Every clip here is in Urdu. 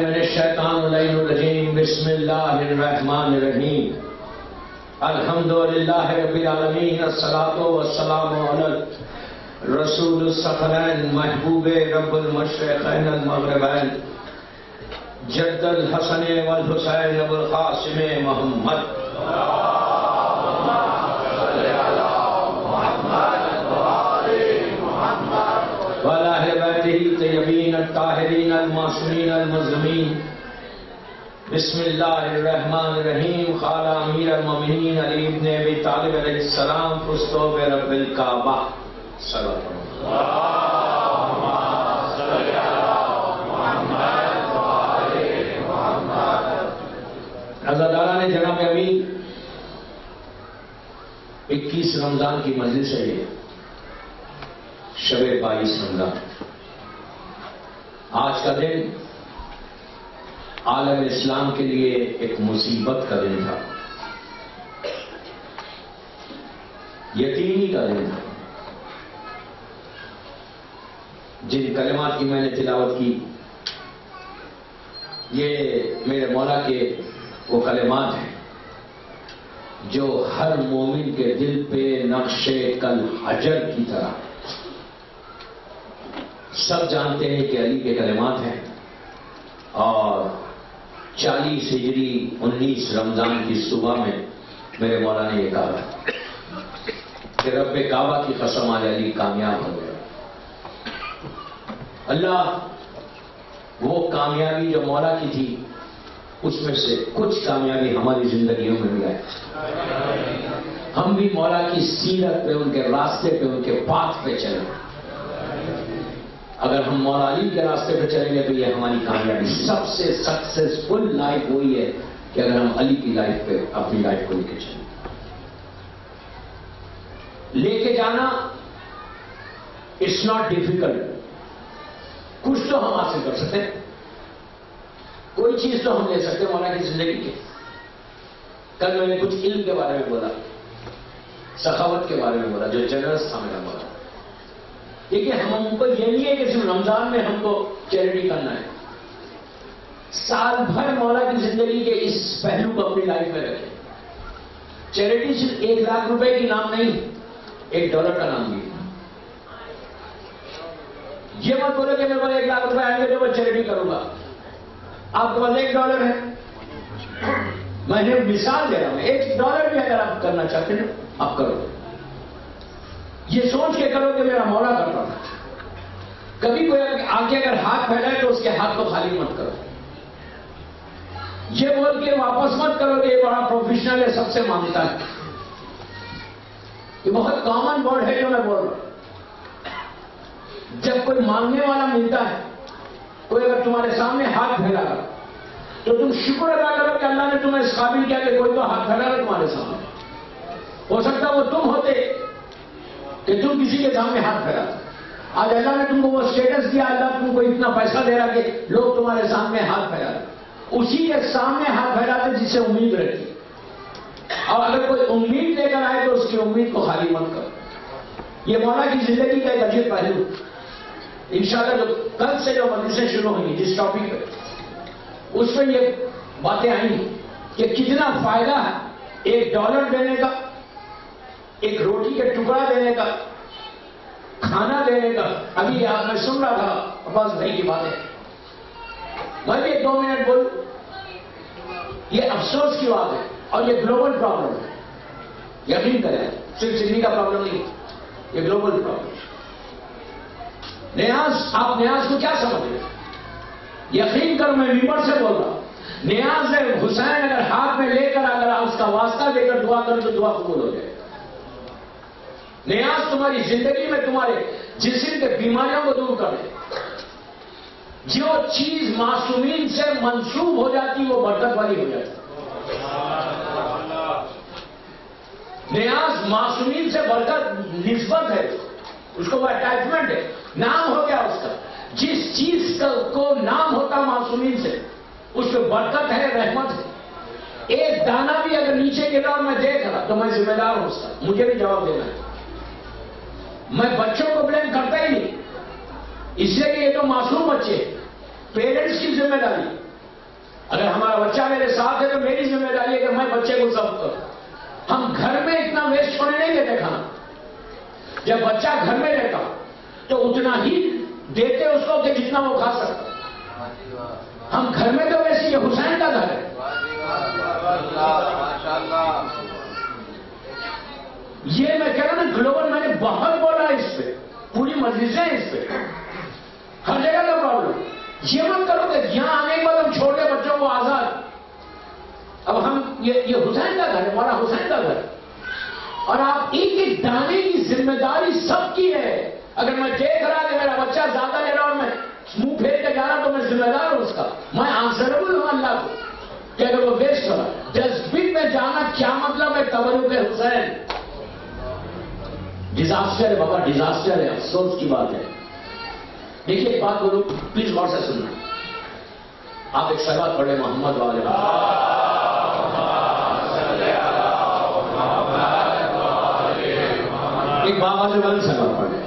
من الشیطان الرجیم بسم اللہ الرحمن الرحیم الحمدللہ رب العالمین الصلاۃ والسلام علی رسول الثقلین محبوب رب المشرقین المغربین جد الحسن والحسین ابو القاسم محمد وعلى أهل بيته الطيبين الطاهرين المعصومين المظلومين بسم الله الرحمن الرحيم قال أمير المؤمنين علي بن أبي طالب عليه السلام فزت برب الكعبة صلى الله عليه وسلم. عزاداران جناب امیر 21 رمضان کی مجلس ہے یہ شب 22 رمضان. آج کا دن عالم اسلام کے لیے ایک مصیبت کا دن تھا، یتیمی کا دن تھا. جن کلمات کی میں نے تلاوت کی یہ میرے مولا کے وہ کلمات ہیں جو ہر مومن کے دل پہ نقش کل حجر کی طرح. سب جانتے ہیں کہ علی کے کلمات ہیں اور 40 ہجری 19 رمضان کی صبح میں میرے مولا نے یہ کہا کہ رب کعبہ کی قسم آج علی کامیاب ہو گیا. اللہ وہ کامیابی جو مولا کی تھی اس میں سے کچھ کامیابی ہماری زندگیوں میں بھی آئے. ہم بھی مولا کی سیرت پہ ان کے راستے پہ ان کے پاتھ پہ چلیں. اگر ہم مولا علی کے راستے پہ چلیں گے تو یہ ہماری کامیابی. سب سے سکسیسفل لائف وہی ہے کہ اگر ہم علی کی لائف پہ اپنی لائف کو لے کے چلیں. لے کے جانا اٹس ناٹ ڈیفیکلٹ. کچھ تو ہم حاصل کر سکتے ہیں، کوئی چیز تو ہم لے سکتے ہیں مولا کی زندگی کے. کل میں نے کچھ علم کے بارے میں بولا، سخاوت کے بارے میں بولا، جو جنرس تھا میرا مولا. دیکھیے ہم کو یہ نہیں ہے کہ صرف رمضان میں ہم کو چیریٹی کرنا ہے. سال بھر مولا کی زندگی کے اس پہلو کو اپنی لائف میں رکھیں. چیریٹی صرف 1 لاکھ روپے کی نام نہیں، $1 کا نام بھی. یہ مت بولے کہ میرے پاس 1 لاکھ روپے آئیں گے تو میں چیریٹی کروں گا. آپ کے پاس $1 ہے، میں نے مثال دے رہا ہوں. $1 بھی اگر آپ کرنا چاہتے ہیں آپ کرو. یہ سوچ کے کرو کہ میرا مولا کر رہا ہے. کبھی کوئی آگے اگر ہاتھ پھیلائے تو اس کے ہاتھ کو خالی مت کرو. یہ بول کے واپس مت کرو کہ یہ بڑا پروفیشنل ہے سب سے مانگتا ہے. یہ بہت کامن ورڈ ہے جو میں بول رہا ہوں. جب کوئی مانگنے والا ملتا ہے، کوئی اگر تمہارے سامنے ہاتھ پھیلا رہا تو تم شکر ادا کرو کہ اللہ نے تمہیں اس قابل کیا کہ کوئی تو ہاتھ پھیلا رہا تمہارے سامنے. ہو سکتا وہ تم ہوتے کہ تم کسی کے سامنے ہاتھ پھیلا. آج اللہ نے تم کو وہ اسٹیٹس دیا، اللہ تم کو اتنا پیسہ دے رہا کہ لوگ تمہارے سامنے ہاتھ پھیلا رہے. اسی کے سامنے ہاتھ پھیلاتے جس سے امید رہتی. اور اگر کوئی امید لے کر آئے تو اس کی امید کو خالی مت کرو. یہ مولا کی زندگی کا ایک عجیب پہلو. انشاءاللہ جو کل سے جو مجلسیں شروع ہوئی جس ٹاپک پہ، اس میں یہ باتیں آئیں کہ کتنا فائدہ ہے $1 دینے کا، ایک روٹی کے ٹکڑا دینے کا، کھانا دینے کا. ابھی آپ میں سن رہا تھا عباس بھائی کی باتیں. میں بھی 2 منٹ بولوں. یہ افسوس کی بات ہے اور یہ گلوبل پرابلم ہے. یقین کریں صرف سڈنی کا پرابلم نہیں، یہ گلوبل پرابلم. نیاز، آپ نیاز کو کیا سمجھ رہے ہیں؟ یقین کرو میں ممبر سے بول رہا ہوں. نیاز ہے حسین اگر ہاتھ میں لے کر اگر آپ اس کا واسطہ دے کر دعا کرو تو دعا قبول ہو جائے. نیاز تمہاری زندگی میں تمہارے جسم کے بیماریوں کو دور کر دے. جو چیز معصومین سے منسوب ہو جاتی وہ برکت والی ہو جاتی. نیاز معصومین سے برکت نسبت ہے، اس کو وہ اٹیچمنٹ ہے، نام ہو گیا اس کا. جس چیز کو نام ہوتا معصومین سے اس پہ برکت ہے، رحمت ہے. ایک دانہ بھی اگر نیچے گرا اور میں دیکھ رہا تو میں ذمہ دار ہوں اس کا، مجھے بھی جواب دینا ہے. میں بچوں کو بلیم کرتا ہی نہیں، اس لیے کہ یہ تو معصوم بچے. پیرنٹس کی ذمہ داری اگر ہمارا بچہ میرے ساتھ ہے تو میری ذمہ داری ہے کہ میں بچے کو سب کروں. ہم گھر میں اتنا ویسٹ ہونے نہیں دیتے کھانا. جب بچہ گھر میں رہتا تو اتنا ہی دیتے اس کو کہ جتنا وہ کھا سکتا. ہم گھر میں تو ویسے یہ حسین کا گھر ہے. یہ میں کہہ رہا ہوں گلوبل، میں نے بہت بولا اس پہ، پوری مجلسیں اس پہ، ہر جگہ کا پرابلم. یہ مت کرو کہ یہاں آنے کے بعد ہم چھوڑ دیں بچوں کو آزاد. اب ہم یہ حسین کا گھر ہے، ہمارا حسین کا گھر، اور آپ ایک ایک دانے کی ذمہ داری سب کی ہے. اگر میں دیکھ رہا کہ میرا بچہ زیادہ لے رہا اور میں منہ پھیر کے جا رہا تو میں ذمہ دار ہوں اس کا. میں آنسربل ہوں اللہ کو کہ اگر وہ ویسٹ ہو رہا. ڈسٹبن میں جانا کیا مطلب ہے؟ تبرک حسین. ڈیزاسٹر ہے بابا، ڈیزاسٹر ہے، افسوس کی بات ہے. دیکھیے ایک بات بولو، پلیز غور سے سننا. آپ ایک صلوات پڑھیں محمد والے. ایک بابا جو والے صلوات پڑھیں.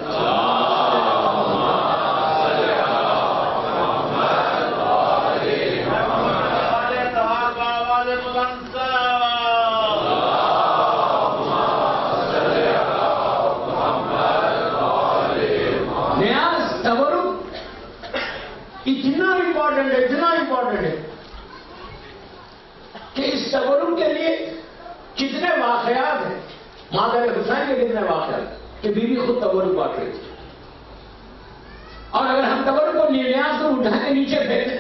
اتنا امپورٹنٹ ہے کہ اس تبرک کے لیے کتنے واقعات ہیں. مادر حسین کے کتنے واقعات کہ بی بی خود تبرک بانٹ رہی تھی. اور اگر ہم تبرک کو نیاز کو اٹھا کے نیچے پھینکتے،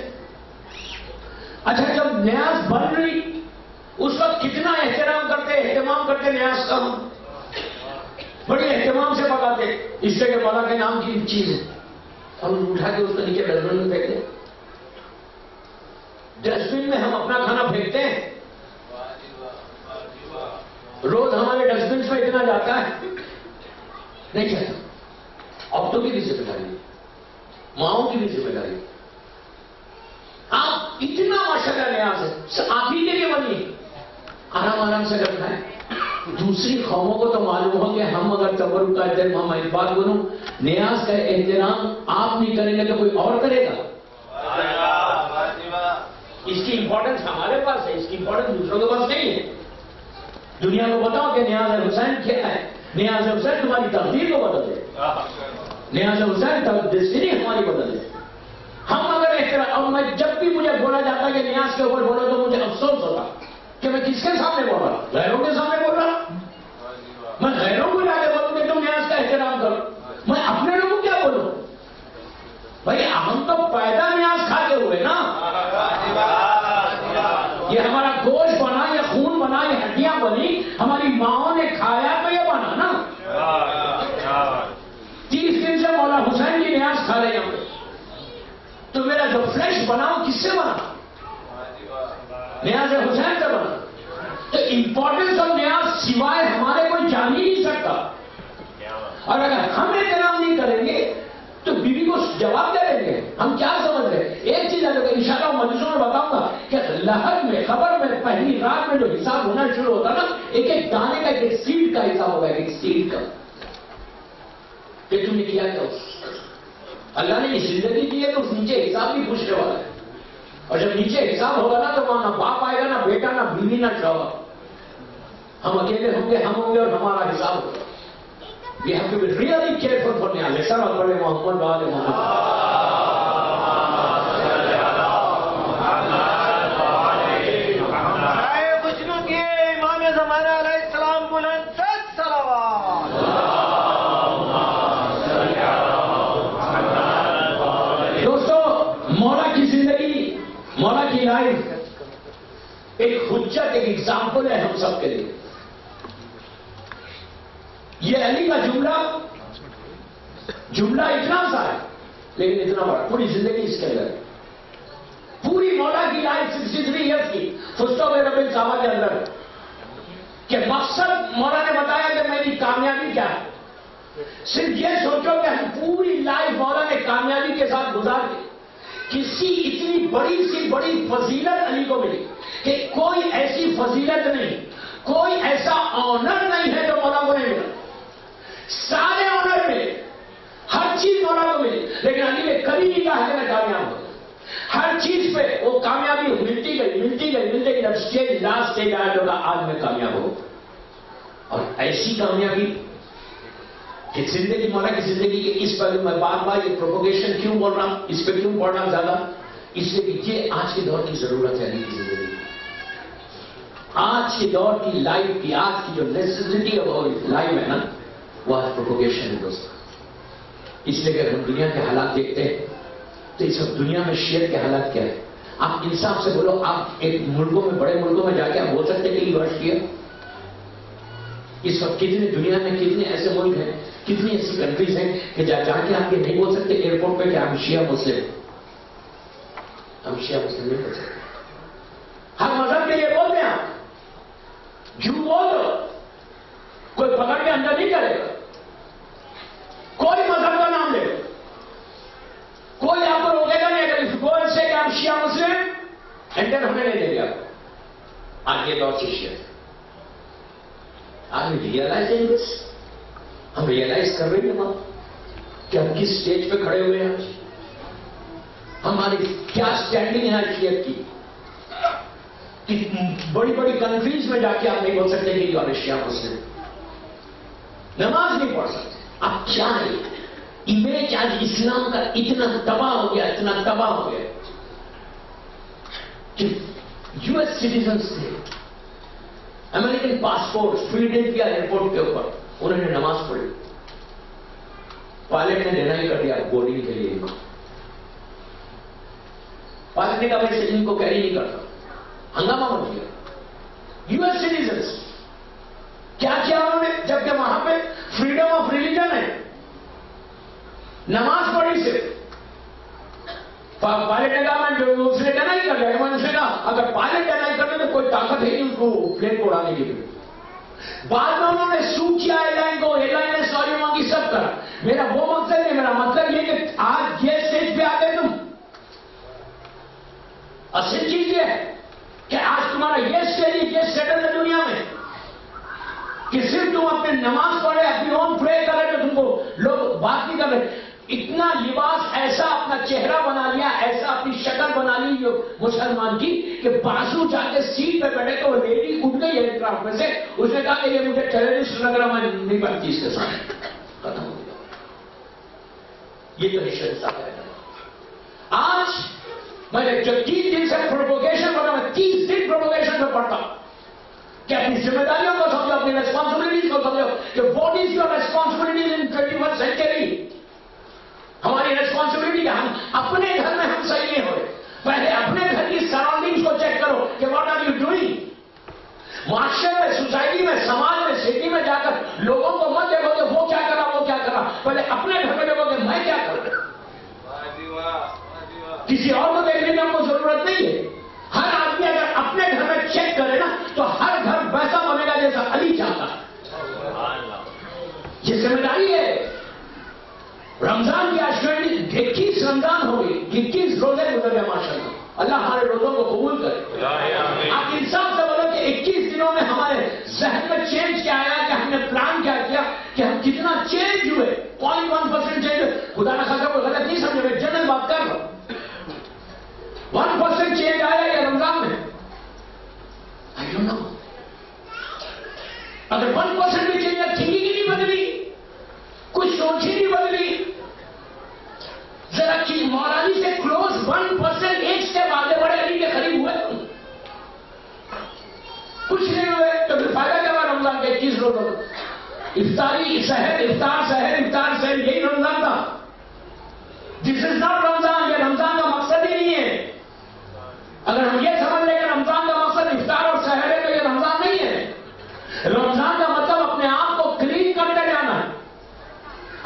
اچھا جب نیاز بن رہی اس وقت کتنا اہتمام کرتے نیاز کا. ہم بڑی اہتمام سے پکاتے اس سے کہ مولا کے نام کی چیز ہے، اور اٹھا کے اس کو نیچے ڈسٹبن میں پھینکتے. ڈسٹبن میں ہم اپنا کھانا پھینکتے ہیں. روز ہمارے ڈسٹبن میں اتنا جاتا ہے نہیں چاہتا. عورتوں کی بھی ذمہ داری، ماؤں کی بھی ذمہ داری. آپ اتنا ماشاءاللہ نیاز ہے، آپ ہی کے لیے بنی، آرام سے کرنا ہے. دوسری قوموں کو تو معلوم ہو کہ ہم اگر تبرک کا احترام، میں ایک بات بولوں، نیاز کا احترام آپ نہیں کریں گے تو کوئی اور کرے گا. اس کی امپورٹنس ہمارے پاس ہے، اس کی امپورٹنس دوسروں کے پاس نہیں ہے. دنیا کو بتاؤ کہ نیاز حسین کیا ہے. نیاز حسین تمہاری تقدیر کو بدل دے. نیاز حسین ڈیسٹنی ہماری بدل دے. ہم اگر احترام، اور میں جب بھی مجھے بولا جاتا کہ نیاز کے اوپر بولا تو مجھے افسوس ہوتا کہ میں کس کے سامنے بول رہا؟ غیروں کے سامنے بول رہا. میں غیروں کو جا کے بولوں کہ تم نیاز کا احترام کرو. میں اپنے لوگوں کو کیا بولوں؟ بھائی ہم تو پیدا نیاز کھاتے ہوئے نا. یہ ہمارا گوشت بنا، یہ خون بنا، یہ ہڈیاں بنی، ہماری ماؤں نے کھایا تو یہ بنا نا. 30 دن سے مولا حسین کی نیاز کھا رہے ہیں. تو میرا جو فلیش بنا وہ کس سے بنا؟ نیاز حسین سے بنا. تو امپورٹنس آف نیاز سوائے ہمارے کوئی جان ہی نہیں سکتا. اور اگر ہم احترام نہیں کریں گے تو بیوی کو جواب دے دیں گے. ہم کیا سمجھ رہے ہیں؟ ایک چیز ہے کہ انشاءاللہ مجلسوں میں بتاؤں گا کہ لہر میں، خبر میں، پہلی رات میں جو حساب ہونا شروع ہوتا نا، ایک ایک دانے کا، ایک سیڈ کا حساب ہوگا. ایک سیڈ کا کہ تم نے کیا کیا. اللہ نے یہ زندگی دی ہے تو اس نیچے حساب بھی پوچھنے والا ہے. اور جب نیچے حساب ہوگا نا تو وہاں نہ باپ آئے گا، نہ بیٹا، نہ بیوی، نہ شوہر. ہم اکیلے ہوں گے، ہم ہوں گے اور ہمارا حساب ہوگا. We have to be really careful for نیاز. سر بڑے محمد والے خوشنو کی امام زمانہ علیہ السلام بلند صلوات. دوستو، مولا کی زندگی، مولا کی لائف ایک حجت، ایک ایگزامپل ہے ہم سب کے لیے. یہ علی کا جملہ اتنا سا ہے لیکن اتنا بڑا. پوری زندگی اس کے اندر، پوری مولا کی لائف 63 ایئرس کی فسٹو میں رب صحابہ کے اندر کہ مقصد مولا نے بتایا کہ میری کامیابی کیا ہے. صرف یہ سوچو کہ ہم پوری لائف مولا نے کامیابی کے ساتھ گزار دی. کسی اتنی بڑی سی بڑی فضیلت علی کو ملی کہ کوئی ایسی فضیلت نہیں، کوئی ایسا آنر نہیں ہے جو مولا کو نہیں ملا. سارے آنر ملے، ہر چیز مولا کو ملی، لیکن علی نے کبھی نہیں کہا کہ میں کامیاب ہوں. ہر چیز پہ وہ کامیابی ملتی گئی جب اسٹیج لاسٹ اسٹیج آیا تو آج میں کامیاب ہوں. اور ایسی کامیابی کہ زندگی مولا کی زندگی کے اس پہلو میں بار بار یہ پروپوگیشن کیوں بول رہا ہوں, اس پہ کیوں پڑھ رہا ہوں زیادہ, اس لیے کہ یہ آج کے دور کی ضرورت ہے. میری زندگی آج کے دور کی لائف کی, آج کی جو نیسیسٹی آف لائف ہے نا, وہ آج پروپوگیشن ہے دوستوں. اس لیے کہ ہم دنیا کے حالات دیکھتے ہیں تو اس وقت دنیا میں شیئر کے حالات کیا ہے. آپ انصاف سے بولو, آپ ایک ملکوں میں, بڑے ملکوں میں جا کے آپ بول سکتے کہ یہ ورش کیا. اس وقت کتنے دنیا میں کتنے ایسے ملک ہیں, کتنی ایسی کنٹریز ہیں کہ جا کے آپ یہ نہیں بول سکتے ایئرپورٹ پہ کہ ہم شیعہ مسلم, ہم شیعہ مسلم نہیں بول سکتے. ہر مذہب کے لیے بولتے ہیں آپ, جھوٹ بول دو, کوئی پکڑ کے اندر نہیں کرے گا. کوئی مذہب کا نام لے, کوئی آپ کو روکے گا نہیں. اگر اس گول سے کہ آپ شیعہ مسلم انٹر ہونے نہیں دے گا. آج یہ دور سے شیعہ آج ریئلائز ہم ریئلائز کر رہے ہیں کہ ہم کس اسٹیج پہ کھڑے ہوئے ہیں. ہماری کیا اسٹینڈنگ ہے شیعت کی. کہ بڑی بڑی کنٹریز میں جا کے آپ نہیں بول سکتے کہ یہ شیعہ مسلم, نماز نہیں پڑھ سکتے. اب کیا ہے امیج آج اسلام کا اتنا تباہ ہو گیا, اتنا تباہ ہو گیا کہ یو ایس سٹیزنس تھے, امریکن پاسپورٹ فیلڈینفیا ایئرپورٹ کے اوپر انہوں نے نماز پڑھی, پائلٹ نے ڈینائی کر دیا بورڈنگ کے لیے. پائلٹ نے کہا میں ان کو کیری نہیں کرتا, ہنگامہ بن گیا. یو ایس سٹیزنس کیا کیا انہوں نے, جبکہ وہاں پہ فریڈم آف ریلیجن ہے, نماز پڑھی سے پائلٹ نے کہا میں اس نے ڈینائی کر دیا. میں نے کہا اگر پائلٹ ڈینائی کر دے تو کوئی طاقت ہے نہیں اس کو پلین کو اڑانے کے لیے. بعد میں انہوں نے سو کیا ایئر لائن کو, ایئر لائن نے سوری مانگی, سب کرا. میرا وہ مقصد نہیں, میرا مطلب یہ کہ آج یہ اسٹیج پہ آ گئے تم. اصل چیز یہ ہے کہ آج تمہارا یہ اسٹیج, یہ سیٹل ہے دنیا میں کہ صرف تم اپنے نماز پڑھے, اپنی اون پرے کرے تو تم کو لوگ بات نہیں کر رہے. اتنا لباس ایسا اپنا چہرہ بنا لیا, ایسا اپنی شکل بنا لی جو مسلمان کی کہ بازو جا کے سیٹ پہ بیٹھے تو وہ لیڈی اٹھ گئی ایئر کرافٹ میں سے. اس نے کہا کہ یہ مجھے ٹیررسٹ لگ رہا, میں نہیں بنتی اس کے ساتھ. ختم ہو گیا. یہ تو حشر ہے. آج میں جو 3 دن سے پروپوگیشن پڑھا, میں 30 دن پروپوگیشن میں پڑھتا کہ اپنی ذمہ داریوں کو سمجھو, اپنی ریسپانسبلٹیز کو سمجھو کہ what is your responsibilities in 21st century. ہماری ریسپانسبلٹی ہے ہم اپنے گھر میں ہم صحیح نہیں ہو رہے. پہلے اپنے گھر کی سراؤنڈنگز کو چیک کرو کہ واٹ آر یو ڈوئنگ. معاشرے میں, سوسائٹی میں, سماج میں, سٹی میں جا کر لوگوں کو مت دیکھو کہ وہ کیا کر رہا, وہ کیا کر رہا. پہلے اپنے گھر میں دیکھو کہ میں کیا کر رہا. کسی اور کو دیکھنے کی ہم کو ضرورت نہیں ہے. ہر آدمی اگر اپنے گھر میں چیک کرے نا تو ہر گھر ویسا بنے گا جیسا علی چاہتا ہے. یہ ذمہ داری ہے. رمضان کی آج 21 رمضان ہو گئی, 21 روزے گزر گئے ماشاء اللہ. اللہ ہمارے روزوں کو قبول کرے. آپ انصاف سے بولو کہ 21 دنوں میں ہمارے ذہن میں چینج کیا آیا, کہ ہم نے پلان کیا کیا کہ ہم کتنا چینج ہوئے. 0.1% چینج ہوئے. خدا نہ خاصا کوئی غلط نہیں سمجھے, میں جنرل بات کر رہا ہوں. 1% چینج آیا یہ رمضان میں. I don't know. اگر 1% بھی چینج ہے, تھنکنگ ہی نہیں بدلی, کچھ سوچ ہی نہیں بدلی. ذرا چیز مولالی سے کلوز 1% ایک اسٹیپ آگے بڑھے, علی کے قریب ہوئے تم. کچھ نہیں ہوئے تو پھر فائدہ کیا ہوا رمضان کے 21 روزوں. افطاری سحر, افطار سحر, افطار سحر, یہی رمضان تھا. دس از ناٹ رمضان. یہ رمضان کا مقصد ہی نہیں ہے. اگر ہم یہ سمجھ لیں کہ رمضان کا مقصد افطار اور سحر ہے تو یہ رمضان نہیں ہے. رمضان کا مطلب اپنے آپ کو کلین کرتے جانا ہے,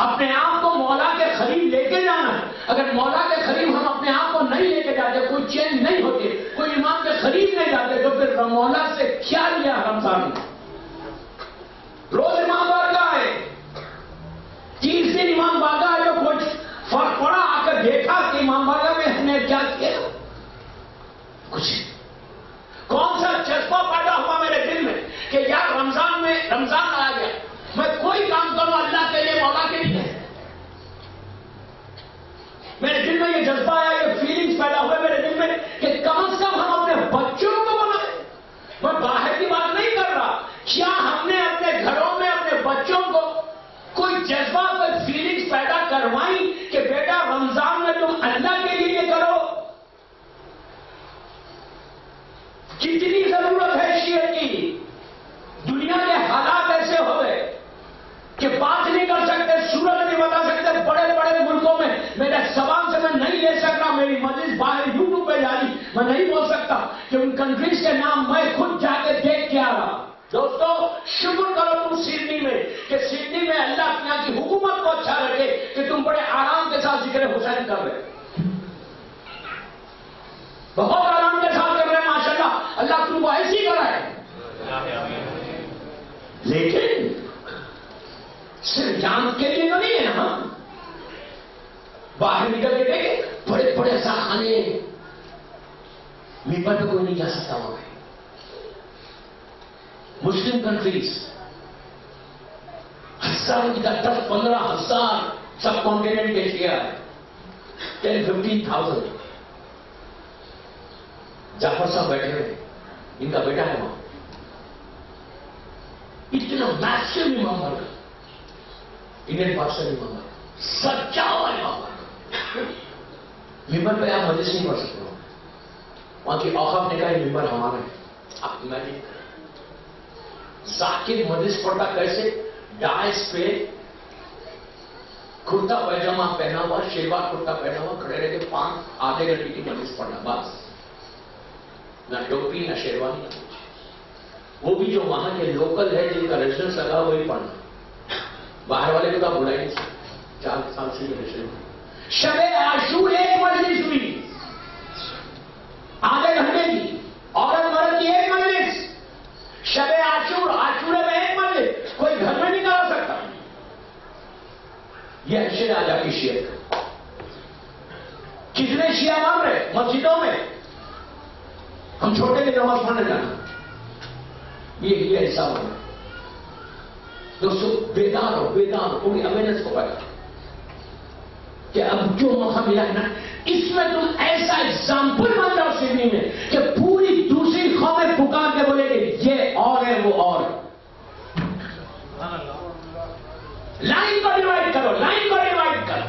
اپنے آپ کو مولا کے قریب لے کے جانا ہے. اگر مولا کے قریب ہم اپنے آپ کو نہیں لے کے جاتے, کوئی چینج نہیں ہوتی, کوئی امام کے قریب نہیں جاتے, تو پھر مولا سے کیا لیا رمضان میں. روز امام بارگاہ ہے, 30 دن امام بارگاہ ہے, جو کچھ فرق پڑا آ کر دیکھا کہ امام بارگاہ میں ہم نے کیا کیا, کچھ. کون سا جذبہ پیدا ہوا میرے دل میں کہ یار رمضان میں, رمضان آ گیا, میں کوئی کام کروں اللہ کے لیے, مولا کے لیے. میرے دل میں یہ جذبہ آیا, یہ فیلنگز پیدا ہوئے میرے جس کے نام میں خود جا کے دیکھ کے آ رہا. دوستو شکر کرو تم سڈنی میں کہ سڈنی میں اللہ یہاں کی حکومت کو اچھا رکھے کہ تم بڑے آرام کے ساتھ ذکر حسین کر رہے. بہت آرام کے ساتھ کر رہے ہیں ماشاءاللہ. اللہ تم کو ایسی کرائے. لیکن صرف جان کے لیے تو نہیں ہے نا. باہر نکل کے دیکھے بڑے بڑے خانے ممبر پہ کوئی نہیں جا سکتا وہاں پہ. مسلم کنٹریز ہزاروں کی 10-15,000 سب کانٹیننٹ کے شیئر ہے. 10-15,000 جعفر صاحب بیٹھے ہوئے, ان کا بیٹا ہے وہاں. اتنا میسو ممبر انڈین پاکستانی ممبر سچا ہوا ممبر. ممبر پہ آپ مجلس نہیں پڑھ سکتے ہو. وہاں کی اوقاف نے کہا یہ ممبر ہمارا ہے. آپ امیجن کریں ذاکر مجلس پڑھتا کیسے, ڈائس پہ کرتا پیجامہ پہنا ہوا, شلوار کرتا پہنا ہوا, کھڑے رہے کے 5 آدھے گھنٹے کی مجلس پڑھنا بس. نہ ٹوپی نہ شیروانی نہ کچھ. وہ بھی جو وہاں کے لوکل ہے جن کا ریزیڈنس لگا وہی پڑھنا. باہر والے کو تو آپ بلا ہی نہیں سکتے. 4 سال سے ریزیڈنس. شب عاشور ایک مجلس ہوئی آدھے گھنٹے کی, عورت مرد کی ایک مجلس. شب عاشور عاشورے میں ایک مجلس, کوئی گھر میں نہیں کرا سکتا. یہ ہے شیر راجا کی شیعت. کتنے شیعہ مان رہے مسجدوں میں ہم چھوٹے کے نماز پڑھنے جانا. یہ حساب ہونا. دوستو بیدار ہو, بیدار ہو, پوری اویئرنس کو پیدا کہ اب جو موقع ملا ہے نا اس میں تم ایسا ایگزامپل بن جاؤ سڈنی میں کہ پوری دوسری قومیں پکار کے بولے کہ یہ اور ہے وہ اور. لائن کو ڈیوائڈ کرو, لائن کو ڈیوائڈ کرو.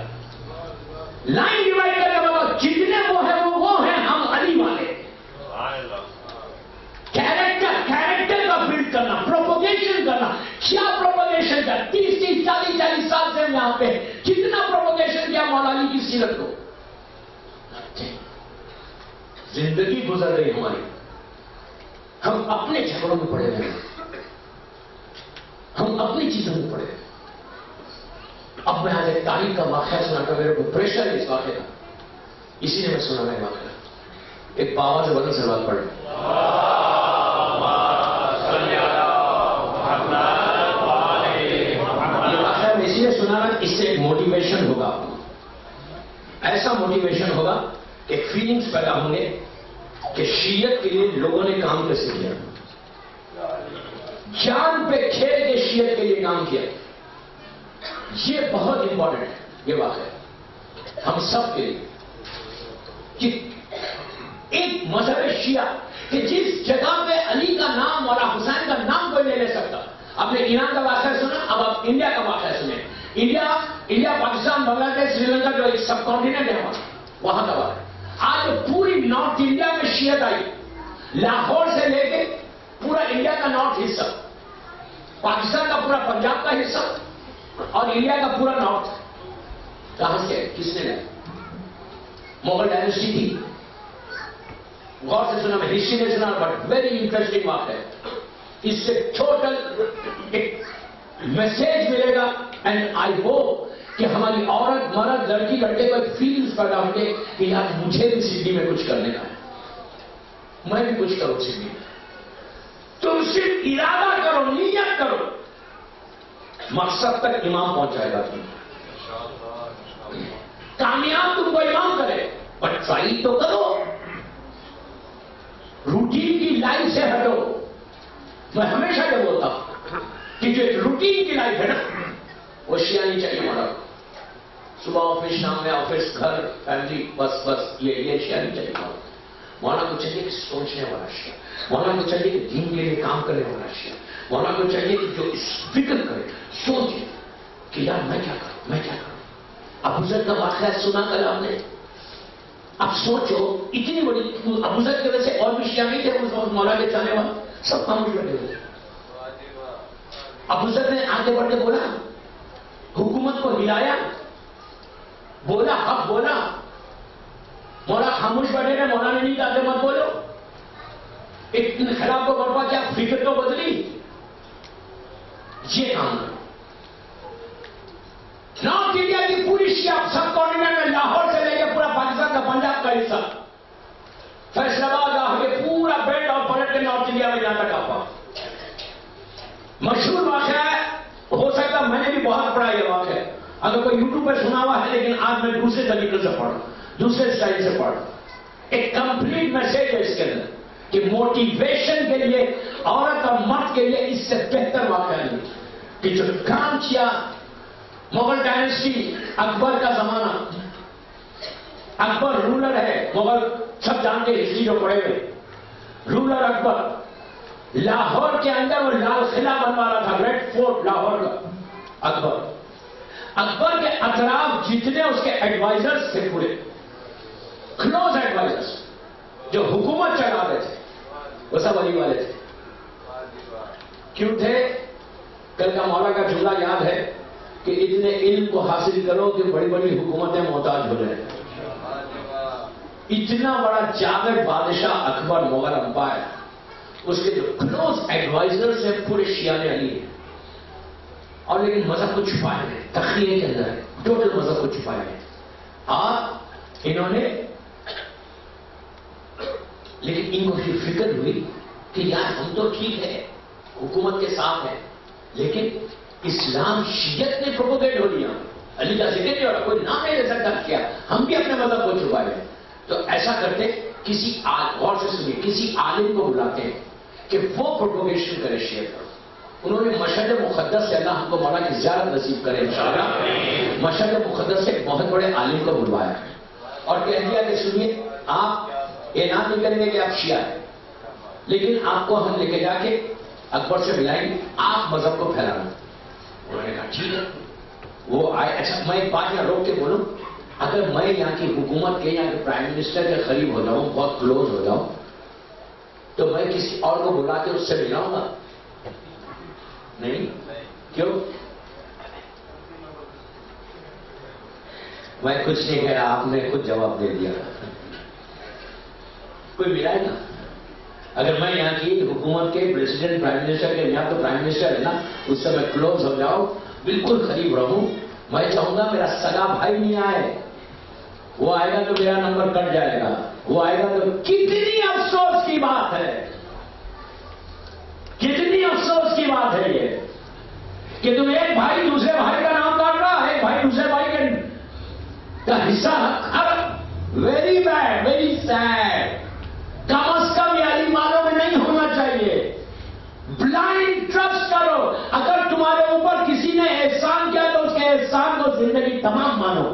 لائن ڈیوائڈ کر کے بولو جتنے وہ ہیں وہ ہیں, ہم علی والے. کیریکٹر کا بلڈ کرنا, پروپوگیشن کرنا. کیا پروپوگیشن کر 30-40 سال سے یہاں پہ کتنا پروپوگیشن کیا مولا علی کی سیرت کو. زندگی گزر رہی ہماری, ہم اپنے جھگڑوں میں پڑے رہے, ہم اپنی چیزوں میں پڑے. اب میں آج ایک تاریخ کا واقعہ سنا کر میرے کو پریشر ہے اس واقعے کا, اسی لیے میں سنا رہا واقعہ. ایک بابا سے بدل سے بات پڑے. یہ واقعہ میں اسی لیے سنا رہا, اس سے ایک موٹیویشن ہوگا, ایسا موٹیویشن ہوگا کہ فیلنگز پیدا ہوں گے کہ شیعت کے لیے لوگوں نے کام کیسے کیا, جان پہ کھیل کے شیعت کے لیے کام کیا. یہ بہت امپورٹنٹ ہے یہ واقعہ ہم سب کے لیے کہ ایک مذہب شیعہ کہ جس جگہ پہ علی کا نام اور حسین کا نام کوئی نہیں لے سکتا. آپ نے ایران کا واقعہ سنا, اب آپ انڈیا کا واقعہ سنیں. انڈیا پاکستان بنگلہ دیش سری لنکا جو ایک سب کانٹیننٹ ہے وہاں کا واقعہ. آج پوری نارتھ انڈیا میں شیعت آئی, لاہور سے لے کے پورا انڈیا کا نارتھ حصہ, پاکستان کا پورا پنجاب کا حصہ اور انڈیا کا پورا نارتھ. کہاں سے کس نے لایا؟ مغل ڈائنسٹی تھی. غور سے سنا, میں ہسٹری نے سنا, بٹ ویری انٹرسٹنگ بات ہے. اس سے ٹوٹل ایک میسج ملے گا. اینڈ آئی ہوپ کہ ہماری عورت مرد لڑکی لڑکے کو ایک فیلنگز پیدا ہوں گے کہ یار مجھے بھی سڈنی میں کچھ کرنے کا ہے, میں بھی کچھ کروں سڈنی میں. تم صرف ارادہ کرو, نیت کرو, مقصد تک امام پہنچائے گا. تم کامیاب تم کو امام کرے, بٹ ٹرائی تو کرو. روٹین کی لائف سے ہٹو. میں ہمیشہ یہ بولتا ہوں کہ جو روٹین کی لائف ہے نا وہ شیعہ نہیں چاہیے. ہمارا صبح آفس, شام میں آفس, گھر, فیملی, بس یہ شیعہ نہیں چاہیے. مولانا کو چاہیے کہ سوچنے والا شیعہ, مولانا کو چاہیے کہ دین کے لیے کام کرنے والا شیعہ, مولانا کو چاہیے کہ جو اس فکر کرے, سوچے کہ یار میں کیا کروں, میں کیا کروں. ابو ذر کا واقعہ سنا کل آپ نے, اب سوچو اتنی بڑی ابو ذر کی وجہ سے اور بھی شیعہ نہیں تھے اس وقت مولا کے چاہنے والے, سب کام بھی بیٹھے ہوئے. ابو ذر نے آگے بڑھ کے بولا, حکومت کو ہلایا, بولا حق بولا. مولا خاموش بیٹھے رہے, مولا نے نہیں کہا کہ مت بولو. ایک انقلاب کو برپا کیا، فکر تو بدلی. یہ کام کرو. نارتھ انڈیا کی پوری شیعہ سب کانٹیننٹ میں، لاہور سے لے کے پورا پاکستان کا پنجاب کا حصہ، فیصل آباد آگے پورا بیلٹ اور پلٹ کے نارتھ انڈیا میں جاتا کافا. مشہور واقعہ ہے، ہو سکتا میں نے بھی بہت پڑھا یہ واقعہ، اگر کوئی یوٹیوب پہ سنا ہوا ہے، لیکن آج میں دوسرے طریقے سے پڑھا، دوسرے اسٹائل سے پڑھا. ایک کمپلیٹ میسج ہے اس کے اندر کہ موٹیویشن کے لیے عورت اور مرد کے لیے اس سے بہتر واقعہ نہیں کہ جو کام کیا. مغل ڈائنسٹی، اکبر کا زمانہ، اکبر رولر ہے، مغل سب جانتے ہسٹری جو پڑے ہوئے، رولر اکبر. لاہور کے اندر وہ لال قلعہ بنوا رہا تھا، ریڈ فورٹ لاہور کا. اکبر کے اطراف جتنے اس کے ایڈوائزرز تھے، پورے کلوز ایڈوائزرز جو حکومت چلا رہے تھے، وہ سب علی والے تھے. کیوں تھے؟ کل کا مولا کا جملہ یاد ہے کہ اتنے علم کو حاصل کرو کہ بڑی بڑی حکومتیں محتاج ہو جائیں. اتنا بڑا جاگر بادشاہ اکبر، مغل امپائر، اس کے جو کلوز ایڈوائزرز ہیں پورے شیعہ علی ہیں، اور لیکن مذہب کو چھپائے ہیں، تخلیے کے اندر ہے، ٹوٹل مذہب کو چھپائے ہیں. اور انہوں نے، لیکن ان کو یہ فکر ہوئی کہ یار ہم تو ٹھیک ہے، حکومت کے ساتھ ہیں، لیکن اسلام شیعت نے پروپوگیٹ ہو لیا، علی کا ذکر نہیں ہو رہا، کوئی نام نہیں لے سکتا کیا، ہم بھی اپنے مذہب کو چھپائے. تو ایسا کرتے، کسی غور سے سنیے، کسی عالم کو بلاتے ہیں کہ وہ پروپوگیشن کرے شیعت کا. انہوں نے مشہد مقدس سے، اللہ ہم کو مولا کی زیارت نصیب کرے انشاءاللہ، مشہد مقدس سے ایک بہت بڑے عالم کو بلوایا اور کہہ دیا کہ سنیے، آپ اعلان نہیں کریں گے کہ آپ شیعہ ہیں، لیکن آپ کو ہم لے کے جا کے اکبر سے ملائیں گے، آپ مذہب کو پھیلانا. انہوں نے کہا ٹھیک ہے. وہ آئے. اچھا میں ایک بات یہاں روک کے بولوں، اگر میں یہاں کی حکومت کے، یہاں کے پرائم منسٹر کے قریب ہو جاؤں، بہت کلوز ہو جاؤں، تو میں کسی اور کو بلا کے اس سے ملاؤں گا نہیں؟ کیوں؟ میں کچھ نہیں کہہ رہا، آپ نے خود جواب دے دیا. کوئی ملائے گا؟ اگر میں یہاں کی حکومت کے پریزیڈنٹ، پرائم منسٹر کے، یہاں تو پرائم منسٹر ہے نا، اس سے میں کلوز ہو جاؤں، بالکل قریب رہوں، میں چاہوں گا میرا سگا بھائی نہیں آئے، وہ آئے گا تو میرا نمبر کٹ جائے گا، وہ آئے گا تو. کتنی افسوس کی بات ہے، کتنی افسوس کی بات ہے یہ کہ تم ایک بھائی دوسرے بھائی کا نام کاٹ رہا ہے، ایک بھائی دوسرے بھائی کا حصہ. Very bad, very sad. کم از کم یہ علی والوں میں نہیں ہونا چاہیے. بلائنڈ ٹرسٹ کرو. اگر تمہارے اوپر کسی نے احسان کیا تو اس کے احسان کو زندگی تمام مانو.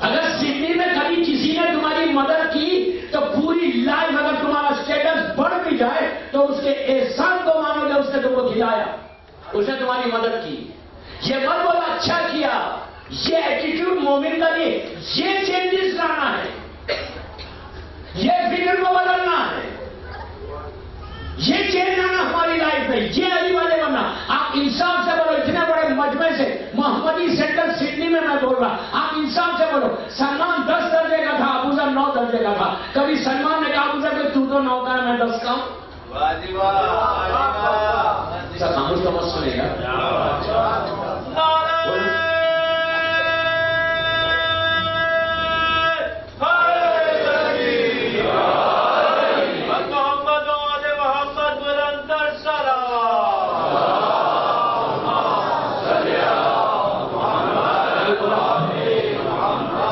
اگر سڈنی میں کبھی کسی نے تمہاری مدد کی تو پوری لائف، اگر تمہارا اسٹیٹس بڑھ بھی جائے تو اس کے احسان کو مانو کہ اس نے تم کو کھلایا، اس نے تمہاری مدد کی. یہ مت بولو اچھا کیا. یہ ایٹیٹیوڈ مومن کا نہیں. یہ چینجز لانا ہے، یہ فکر کو بدلنا ہے، یہ چینج لانا ہماری لائف میں. یہ علی والے بننا. آپ انصاف سے بولو. اتنے بڑے مجمع سے، محمدی سینٹر سڈنی میں بول رہا، آپ انصاف سے بولو. سلمان 10 درجے کا تھا، ابوذر 9 درجے کا تھا. کبھی سلمان نے کہا ابوذر کہ تو 9 کا ہے، میں 10 کا ہوں. خاموش کا مت سنے گا.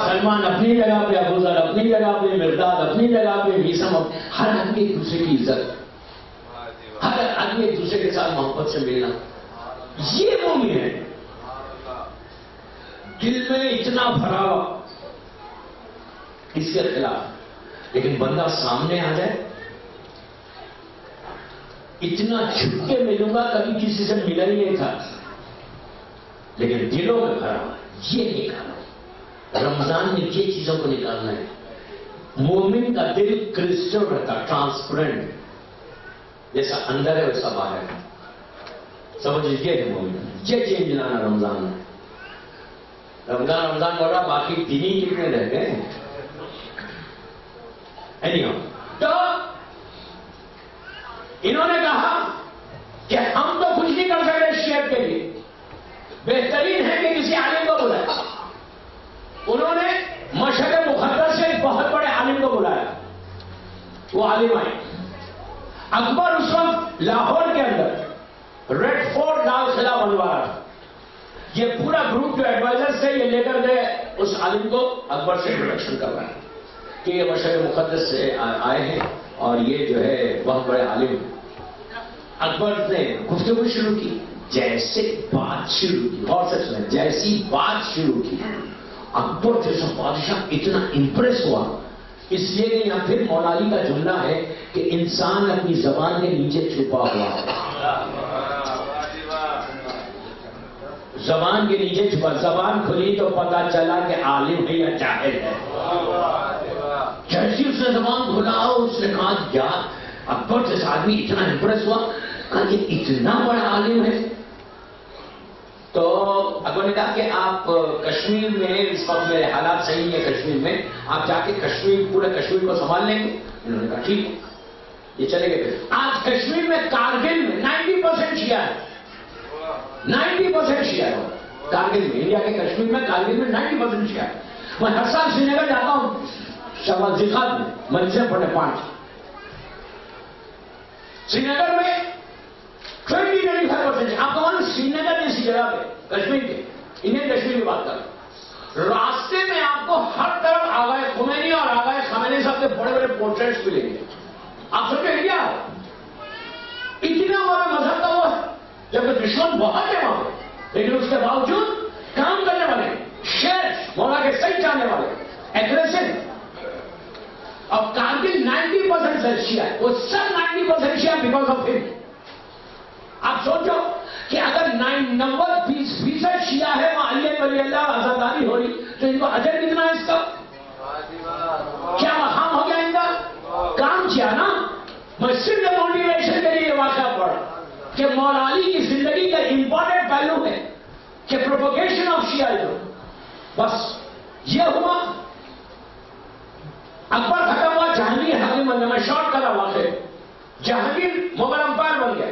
سلمان اپنی جگہ پہ، ابوذر اپنی جگہ پہ، مرداد اپنی جگہ پہ، میسم، ہر آدمی ایک دوسرے کی عزت، ہر آدمی ایک دوسرے کے ساتھ محبت سے ملنا. یہ مومن ہے. دل میں اتنا بھرا ہوا اس کے خلاف، لیکن بندہ سامنے آ جائے، اتنا چھپ کے ملوں گا، کبھی کسی سے ملا ہی نہیں تھا، لیکن دلوں میں بھرا ہوا. یہ نکالو. رمضان میں یہ چیزوں کو نکالنا ہے. مومن کا دل کرسٹل رہتا، ٹرانسپیرنٹ، جیسا اندر ہے ویسا باہر ہے. سمجھ لیجیے مومن. یہ چینج لانا رمضان میں. رمضان بول رہا، باقی دن ہی کتنے رہ گئے. تو انہوں نے کہا کہ ہم تو کچھ نہیں کر سکتے شیعت کے لیے، بہترین ہے کہ کسی عالم کو بلائے۔ انہوں نے مشہد مقدس سے ایک بہت بڑے عالم کو بلایا، وہ عالم آئے۔ اکبر اس وقت لاہور کے اندر ریڈ فورٹ لال قلعہ بنوا رہا تھا۔ یہ پورا گروپ جو ایڈوائزر سے یہ لے کر گئے اس عالم کو، اکبر سے انٹروڈکشن کر رہا ہے کہ یہ مشہد مقدس سے آئے ہیں اور یہ جو ہے بہت بڑے عالم۔ اکبر نے گفتگو شروع کی، جیسے بات شروع کی، اور سچ میں جیسی بات شروع کی، اکبر جیسا بادشاہ اتنا امپریس ہوا، اس لیے کہ یہاں پھر مولالی کا جملہ ہے کہ انسان اپنی زبان کے نیچے چھپا ہوا ہے، زبان کے نیچے چھپا، زبان کھلی تو پتا چلا کہ عالم ہے یا جاہل ہے۔ جیسی اس نے زبان کھلا اس نے کہا یار، اکبر جیسا آدمی اتنا امپریس ہوا، کہا یہ اتنا بڑا عالم ہے۔ تو اکبر نے کہا کہ آپ کشمیر میں، اس وقت میرے حالات صحیح نہیں ہے کشمیر میں، آپ جا کے کشمیر، پورے کشمیر کو سنبھال لیں گے؟ انہوں نے کہا ٹھیک ہے، یہ چلے گئے۔ آج کشمیر میں کارگل میں 90% شیعہ ہے، 90% شیعہ ہے کارگل میں، انڈیا کے کشمیر میں کارگل میں 90% شیعہ ہے۔ میں ہر سال سری نگر جاتا ہوں شہباز خان میں، مجلسیں پڑھنے 5 سری نگر میں 20-25%۔ آپ کہاں سری نگر جیسی جگہ پہ کشمیر کے، انہیں کشمیر کی بات کر، راستے میں آپ کو ہر طرف آغائے خمینی اور آغائے خامنہئی صاحب کے بڑے بڑے پورٹریٹس ملیں گے۔ آپ سمجھیں کیا اتنا بڑا مذہب کا وہ ہے، جبکہ دشمن بہت ہے وہاں پہ، لیکن اس کے باوجود کام کرنے والے، شیر مولا کے صحیح چاہنے والے، ایگریسو۔ اور کارگل 90% سے شیعہ ہے، وہ سب 90% شیعہ بیکاز آف ہم۔ آپ سوچو کہ اگر 90% شیعہ ہے وہاں علی ولی اللہ آزاداری ہو رہی، تو ان کو اجر کتنا ہے اس کا؟ کیا مقام ہو گیا ان کا؟ کام کیا نا۔ میں صرف موٹیویشن کے لیے یہ واقعہ پڑھا کہ مولا علی کی زندگی کا امپورٹنٹ پہلو ہے کہ پروپیگیشن آف شیعہ، بس یہ ہوا۔ اکبر ختم ہوا، جہانگیر حاکم بن گیا۔ میں شارٹ کرا واقع، جہانگیر مغل امپائر بن گیا۔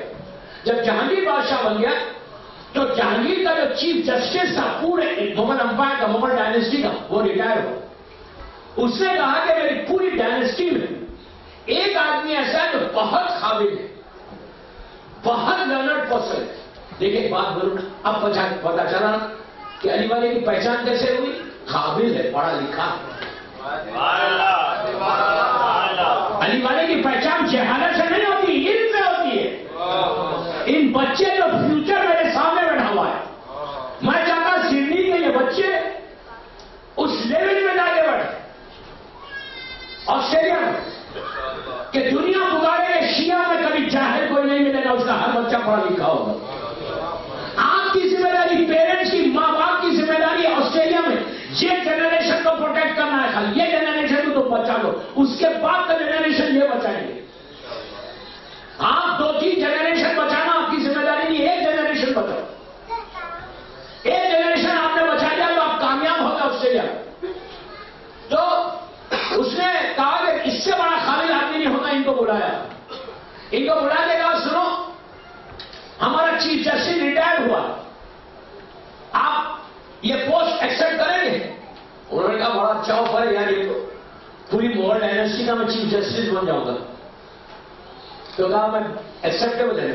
جب جہانگیر بادشاہ بن گیا تو جہانگیر کا جو چیف جسٹس تھا پورے مغل امپائر کا، مغل ڈائنیسٹی کا، وہ ریٹائر ہو۔ اس نے کہا کہ میری پوری ڈائنیسٹی میں ایک آدمی ایسا ہے جو بہت قابل ہے، بہت لرنڈ پرسن ہے۔ دیکھیں ایک بات بولوں، اب پتا چلا کہ علی والے کی پہچان کیسے ہوئی؟ قابل ہے، پڑھا لکھا ہے۔ علی والے کی پہچان جہالت سے نہیں ہوتی، علم سے ہوتی ہے۔ ان بچے جو فیوچر میرے سامنے بیٹھا ہوا ہے، میں چاہتا سڈنی کے یہ بچے اس لیول میں جا کے بیٹھے آسٹریلیا میں، کہ دنیا پکارے کہ شیعہ میں کبھی جاہل کوئی نہیں ملے گا، اس کا ہر بچہ پڑھا لکھا ہوگا۔ آپ کی ذمہ داری، پیرنٹس کی، ماں باپ کی ذمہ داری آسٹریلیا میں یہ جنریشن کو پروٹیکٹ کرنا ہے، خالی یہ جنریشن کو تم بچا لو، اس کے بعد کا جنریشن یہ بچائیں گے۔ آپ 2-3 جنریشن بچانا آپ کی ذمہ داری نہیں، ایک جنریشن بچاؤ۔ ایک جنریشن آپ نے بچا لیا تو آپ کامیاب ہوگا آسٹریلیا۔ تو اس نے کہا کہ اس سے بڑا قابل آدمی نہیں ہوتا، ان کو بلایا، ان کو بلا کے کہا سنو ہمارا چیف جسٹس ریٹائر ہوا، آپ یہ پوسٹ ایکسپٹ کریں گے؟ انہوں نے کہا بڑا اچھا آفر ہے یار، یہ تو پوری مغل ڈائنیسٹی کا میں چیف جسٹس بن جاؤں گا۔ تو کہا میں ایکسپٹیبل ہے،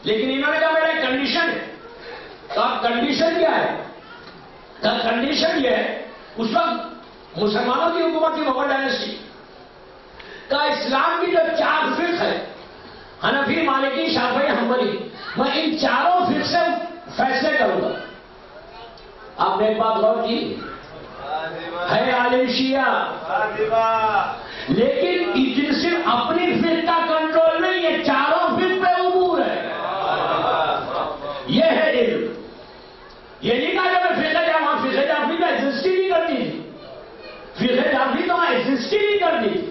لیکن انہوں نے کہا میرا ایک کنڈیشن ہے۔ کہا کنڈیشن کیا ہے؟ کہا کنڈیشن یہ ہے، اس وقت مسلمانوں کی حکومت تھی مغل ڈائنیسٹی، کہا اسلام کی جو 4 فقہ ہے، حنفی، مالکی، شافعی، حنبلی، میں ان 4 فقہ سے فیصلے کروں گا۔ آپ نے ایک بات غور کی ہے، عالم شیعہ، لیکن صرف اپنی فقہ کا کنٹرول نہیں، یہ 4 فقہ پہ امور ہے، یہ ہے علم۔ یہ نہیں کہا جب میں فقہ جاؤں، وہاں فقہ جعفری کا ایگزسٹ ہی نہیں کرتی تھی، فقہ جعفری تو وہاں ایگزسٹ ہی نہیں کرتی تھی۔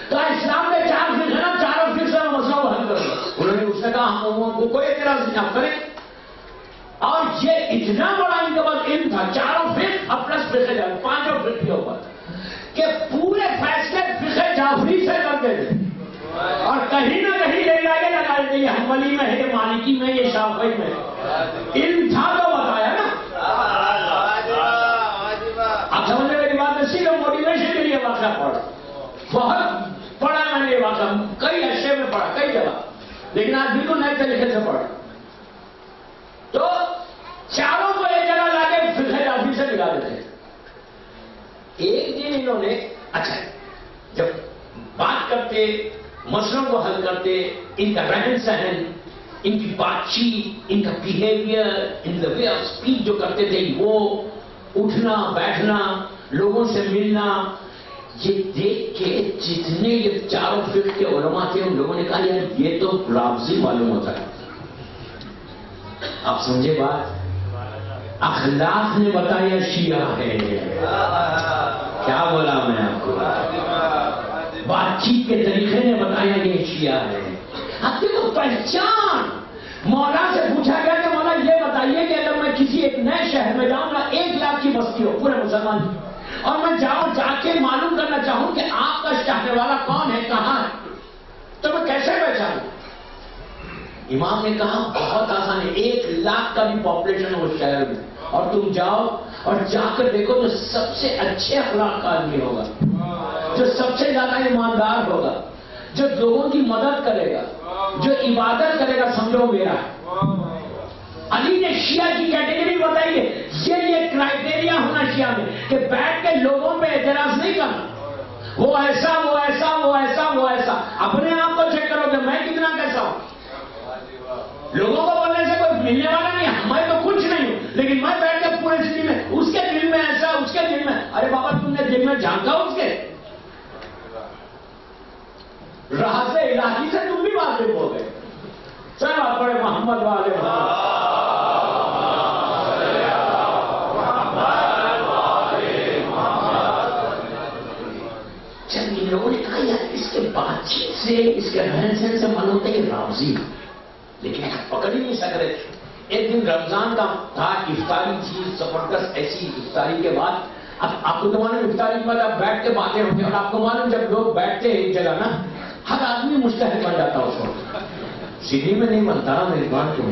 کہا اسلام میں 4 فقہ ہے نا، 4 فقہ سے میں مسئلہ کو حل کروں گا۔ انہوں نے اس نے کہا ہم کو کوئی اعتراض نہیں، آپ کریں۔ اور یہ اتنا بڑا ان کے پاس علم تھا، 4 فقہ اب پلس فقہ جعفری، 5 فقہ کے اوپر، کہ پورے فیصلے فقہ جعفری سے کرتے تھے، اور کہیں نہ کہیں لے جائے حنبلی میں ہے، یہ مالکی میں، یہ شافعی میں، علم تھا تو بتایا نا. آپ سمجھ رہے میری بات؟ صرف موٹیویشن کے لیے واقعہ پڑھا، بہت پڑھا میں نے یہ واقعہ، کئی حصے میں پڑھا، کئی جگہ، لیکن آج بالکل نئے طریقے سے پڑھا. تو چاروں کو ایک جگہ لا کے فقہ حدیث سے ملا دیتے ہیں. ایک دن انہوں نے، اچھا جب بات کرتے، مسئلوں کو حل کرتے، ان کا رہن سہن، ان کی بات چیت، ان کا behaviour, in the way of speech جو کرتے تھے، وہ اٹھنا بیٹھنا، لوگوں سے ملنا، یہ دیکھ کے جتنے یہ چاروں فقہ کے علماء تھے ان لوگوں نے کہا یار یہ تو رافضی معلوم ہوتا ہے. آپ سمجھے بات؟ اخلاق نے بتایا شیعہ ہے. کیا بولا میں آپ کو؟ بات چیت کے طریقے نے بتایا یہ شیعہ ہے. اب دیکھو پہچان. مولا سے پوچھا گیا کہ مولا یہ بتائیے کہ اگر میں کسی ایک نئے شہر میں جاؤں گا، 1 لاکھ کی بستی ہو پورے مسلمان کی، اور میں جاؤں جا کے معلوم کرنا چاہوں کہ آپ کا چاہنے والا کون ہے، کہاں ہے، تو میں کیسے پہچانوں؟ امام نے کہا بہت آسان ہے. 1 لاکھ کا بھی پاپولیشن ہے اس شہر میں، اور تم جاؤ اور جا کر دیکھو تو سب سے اچھے اخلاق کا آدمی ہوگا، جو سب سے زیادہ ایماندار ہوگا، جو لوگوں کی مدد کرے گا، جو عبادت کرے گا، سمجھو میرا ہے. علی نے شیعہ کی کیٹیگری بتائی ہے. یہ کرائٹیریا ہونا شیعہ میں کہ بیٹھ کے لوگوں پہ اعتراض نہیں کرنا، وہ ایسا وہ ایسا وہ ایسا وہ ایسا. اپنے آپ کو چیک کرو کہ میں کتنا کیسا ہوں. لوگوں کو بولنے سے کوئی ملنے والا نہیں، میں تو کچھ نہیں ہوں، لیکن میں بیٹھ کے پورے سٹی میں اس کے دل میں ایسا، اس کے دل میں، ارے بابا تم نے دل میں جھانکا اس کے راہ سے الہی سے تم بھی واقف ہو گئے. چلو آپ پڑھے محمد والے جب ان لوگوں نے کہا یار اس کے بات چیت سے، اس کے رہن سہن سے معلوم ہوتا ہے کہ رافضی، لیکن پکڑ ہی نہیں سک رہے. ایک دن رمضان کا تھا، افطاری تھی زبردست. ایسی افطاری کے بعد اب آپ کو تو معلوم افطاری کے بعد آپ بیٹھ کے باتیں ہوتی ہیں، اور آپ کو معلوم جب لوگ بیٹھتے ہیں ایک جگہ نا، ہر آدمی مجتہد بن جاتا اس وقت. سیدھی میں نہیں بنتا میری بات کو،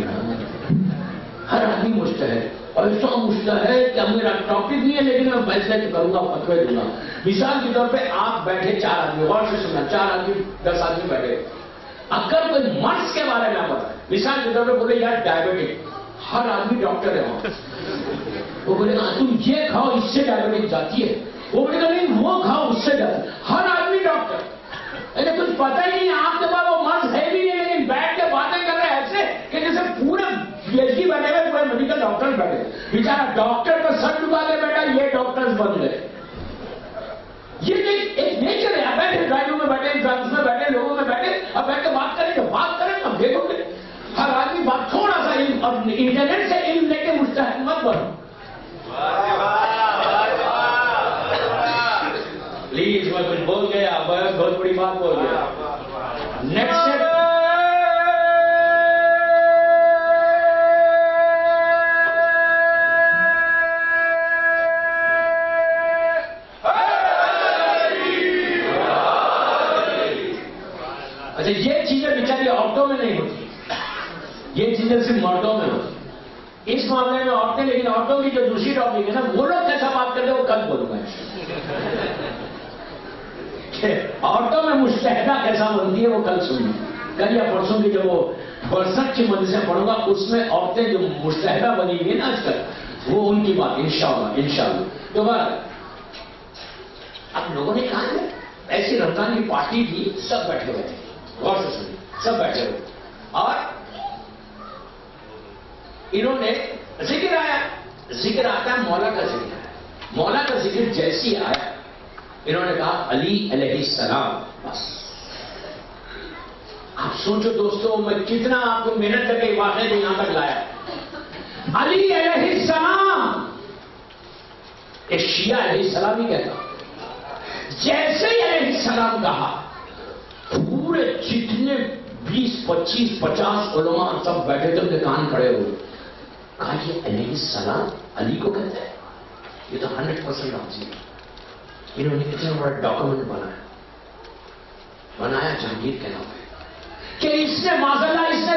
ہر آدمی مجتہد، اور ایسا مجتہد کہ میرا ٹاپک نہیں ہے لیکن میں فیصلے کروں گا، فتوے دوں گا. مثال کے طور پہ آپ بیٹھے 4 آدمی، غور سے سننا، 4 آدمی 10 آدمی بیٹھے، اگر کوئی مرض کے بارے میں بتائے، مثال کے طور پہ بولے یار ڈائبٹک، ہر آدمی ڈاکٹر ہے وہاں، وہ بولے گا تم یہ کھاؤ اس سے ڈائبٹک جاتی ہے، وہ بولے گا نہیں وہ کھاؤ اس سے جاتی ہے. ہر آدمی ڈاکٹر، ارے کچھ پتہ ہی نہیں آپ کے پاس وہ مرض ہے بھی نہیں، لیکن بیٹھ کے باتیں کر رہے ایسے کہ جیسے پورے PhD بیٹھے ہوئے، پورے میڈیکل ڈاکٹر بیٹھے. بیچارہ ڈاکٹر کا سر ڈبا کے بیٹھا، یہ ڈاکٹرز بن گئے. یہ ایک نیچر ہے. آپ بیٹھے ڈرائیو میں بیٹھے، ڈرمز میں بیٹھے، لوگوں میں بیٹھے، اب بیٹھ کے بات کریں گے، بات کریں گے، دیکھو گے ہر آدمی بات تھوڑا سا علم، اور انٹرنیٹ سے علم لے کے مجتہد مت بنو. پلیز میں کچھ بول گیا، بہت بڑی بات بول گیا. نیکسٹ اچھا، یہ چیزیں بیچاری عورتوں میں نہیں ہوتی، یہ چیزیں صرف مردوں میں ہوتی. اس معاملے میں عورتیں، لیکن عورتوں کی جو دوسری ٹاپک ہے نا، وہ لوگ کیسا بات کرتے ہیں وہ کل بولوں گا. عورتوں میں مجتہدہ کیسا بنتی ہے وہ کل سنیں. کل یا پرسوں کی جو وہ برسٹ کی مجلسیں پڑھوں گا، اس میں عورتیں جو مجتہدہ بنی ہوئی ہیں نا آج کل، وہ ان کی بات انشاءاللہ. تو اب لوگوں نے کہا کہ ایسی رمضان کی پارٹی تھی، سب بیٹھے ہوئے تھے، غور سے سنیں، سب بیٹھے ہوئے، اور انہوں نے ذکر آیا، ذکر آتا ہے مولا کا ذکر ہے. مولا کا ذکر جیسی آیا انہوں نے کہا علی علیہ السلام. بس آپ سوچو دوستوں، میں کتنا آپ کو محنت کر کے واقعے کو یہاں تک لایا. علی علیہ السلام، ایک شیعہ علیہ السلام ہی کہتا، جیسے ہی علیہ السلام کہا، پورے جتنے 20 25 50 علماء سب بیٹھے تھے، ان کے کان کھڑے ہوئے. کہا یہ علیہ السلام علی کو کہتا ہے، یہ تو 100% راضی ہے. انہوں نے کتنا بڑا ڈاکومنٹ بنایا جہانگیر کے نام پہ کہ اس نے معاذ اللہ اس نے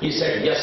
He said yes,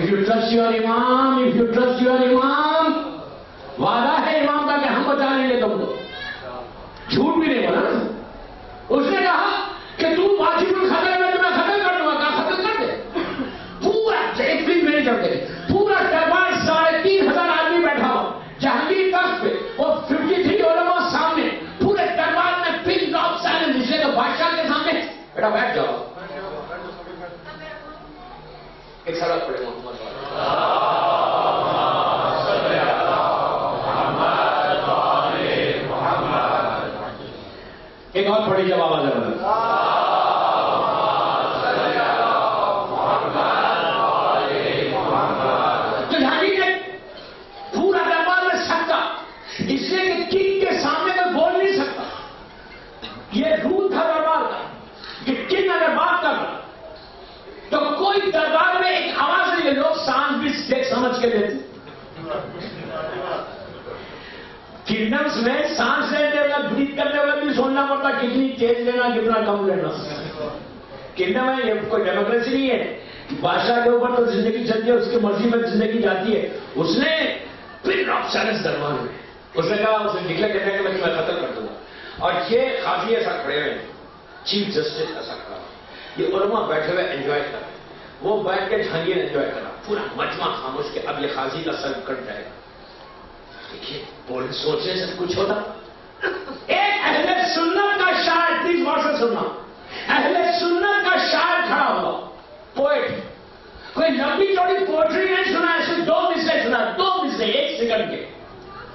if you trust your imam, وعدہ ہے امام کا کہ ہم بچا لیں گے تم کو. جھوٹ بھی نہیں بولا نا. اس نے کہا کہ تم واجب القتل میں تمہیں قتل کر دوں گا. کہا قتل کر دے. پورا ایک دن میں نہیں چڑھتے, پورا دربار 3,500 آدمی بیٹھا ہوا جہانگیر تخت پہ, وہ 53 علماء سامنے, پورے دربار میں پن ڈراپ سائلنس. اس لیے تو بادشاہ کے سامنے بیٹا بیٹھ جاؤ. ایک سڑک پڑے محمد ایک اور پڑھی جب آواز ہے. تو جہانگیر نے پورا دربار میں سکتا, اس لیے کہ کنگ کے سامنے میں بول نہیں سکتا. یہ رول تھا دربار کا کہ کنگ اگر بات کر رہا تو کوئی دربار میں ایک آواز نہیں ہے. لوگ سانس بھی دیکھ سمجھ کے دیتے. کنگڈمس میں سانس لیتے وقت, بریتھ کرتے وقت بھی سننا پڑتا کتنی تیز لینا کتنا کم لینا. کنگڈم ہے, یہ کوئی ڈیموکریسی نہیں ہے. بادشاہ کے اوپر تو زندگی چلتی ہے, اس کی مرضی میں زندگی جاتی ہے. اس نے پن آف سائلنس دربار میں اس نے کہا, اسے ڈکلیئر کرنے کے میں تمہیں قتل کر دوں گا. اور یہ قاضی ایسا کھڑے ہوئے, چیف جسٹس ایسا کھڑا, یہ علماء بیٹھے ہوئے انجوائے کر رہے. وہ بیٹھ کے جہانگیر انجوائے کر رہا, پورا مجمع خاموش کے اب یہ قاضی کا سر کٹ جائے گا. دیکھیے سوچنے سے کچھ ہوتا. ایک اہل سنت کا شاعر, پلیز غور سے سننا, اہل سنت کا شاعر کھڑا ہوا, پوئٹ, کوئی لمبی چوڑی پوئٹری نہیں سنا, صرف 2 مصرے سنا, 2 مصرے 1 سیکنڈ کے.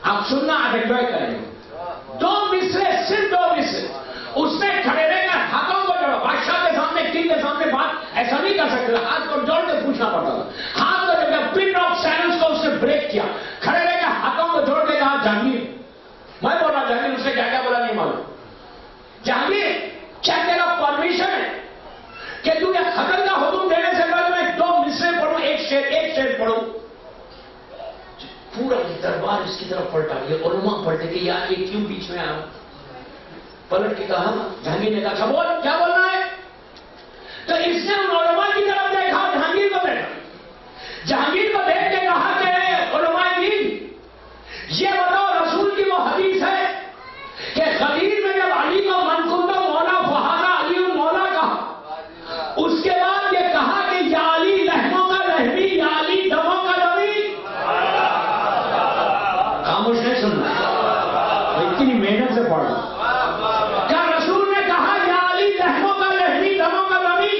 آپ سننا, آپ انجوائے کریں گے. 2 مصرے, صرف 2 مصرے. اس نے کھڑے رہ کر ہاتھوں کو جوڑا. بادشاہ کے سامنے, کنگ کے سامنے بات ایسا نہیں کر سکتے, ہاتھ کو جوڑ کے پوچھنا پڑتا تھا. ہاتھ کو جوڑ کے پن آف سائلنس کو اس نے بریک کیا. کھڑے رہ کر ہاتھوں کو جوڑ کے کہا, جہانگیر, میں بول رہا جہانگیر, اس نے کیا کیا بولا نہیں معلوم. جہانگیر, کیا تیرا پرمیشن ہے کہ تجھے قتل کا حکم دینے سے پہلے میں 2 مصرے پڑھوں, ایک شعر پڑھوں. پورا دربار اس کی طرف پلٹا. یہ علماء پلٹے کہ یار یہ کیوں بیچ میں آیا. پلٹ کے کہا, جہانگیر نے کہا بول, کیا بولنا ہے. تو اس نے ان علماء کی طرف دیکھا, جہانگیر کو دیکھا. جہانگیر کو دیکھ کے کہا کہ علماء دین, یہ بتاؤ رسول کی وہ حدیث ہے کہ غدیر میں جب علی کو منقوب مولا فہارا علی مولا کہا, اس کے بعد یہ کہا کہ یا علی لہموں کا لہمی, یا علی دموں کا دمی. خاموش نہیں سننا, اتنی محنت سے پڑھ رہا. کیا رسول نے کہا یا علی لہموں کا لہمی, دموں کا دمی,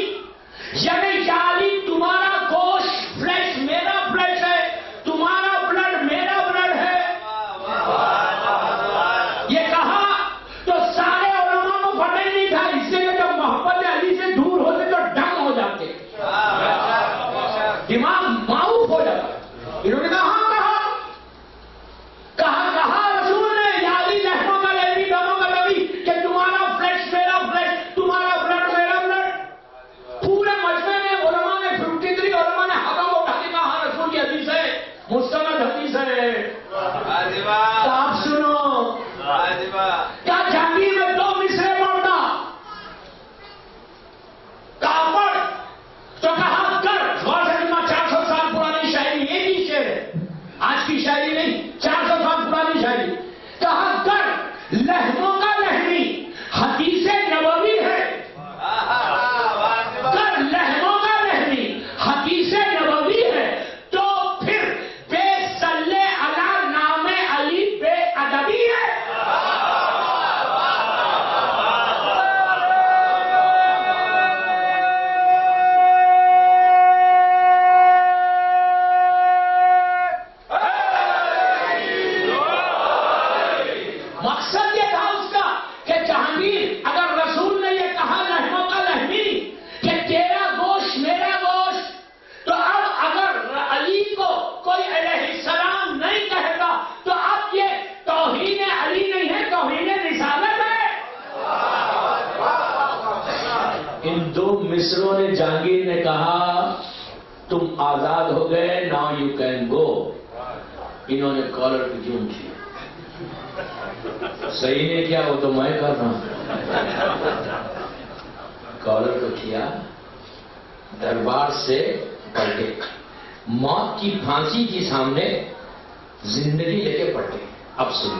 یعنی یا علی تمہارا گوشت فلیش میرا فلیش ہے, تمہارا بلڈ میرا بلڈ ہے. یہ کہا تو سارے علماء کو پتہ ہی نہیں تھا, اس لیے جب محبت علی سے دور ہوتے تو ڈم ہو جاتے, دماغ معروف ہو جاتا. انہوں نے کہا کہا رسول نے یا علی لہموں کا لہمی, دموں کا دمی, کہ تمہارا فلیش میرا فلیش, تمہارا بلڈ میرا بلڈ. پورے مجمع میں علماء نے 53 علماء نے ہاتھوں کو اٹھا کے کہا, ہاں رسول کی حدیث ہے, مستند حدیث ہے. تو آپ سنو, کیا جہانگیر میں 2 مصرے پڑھتا, کہا پڑھ, تو کہا کر. غور سے سننا, 400 سال پرانی شاعری, ایک ہی شعر ہے, آج کی شاعری نہیں, 400 سال پرانی شاعری. کہا کر لہموں کا لہمی حدیث نبوی ہے, کر لہموں کا لہمی حدیث نبوی ہے, تو پھر بے صلی علی نام علی بے ادبی ہے. مقصد یہ تھا اس کا کہ جہانگیر, اگر رسول نے یہ کہا لہموں کا لہمی کہ تیرا گوشت میرا گوشت, تو اب اگر علی کو کوئی علیہ السلام نہیں کہتا تو اب یہ توہین علی نہیں ہے, توہین رسالت ہے. ان 2 مصروں نے جہانگیر نے کہا تم آزاد ہو گئے, ناؤ یو کین گو. انہوں نے کالر پہ کیوں کیا, صحیح نے کیا, وہ تو میں کر رہا ہوں. کالر کو کیا, دربار سے پلٹے, موت کی پھانسی کے سامنے زندگی لے کے پڑ گئے. اب سنو,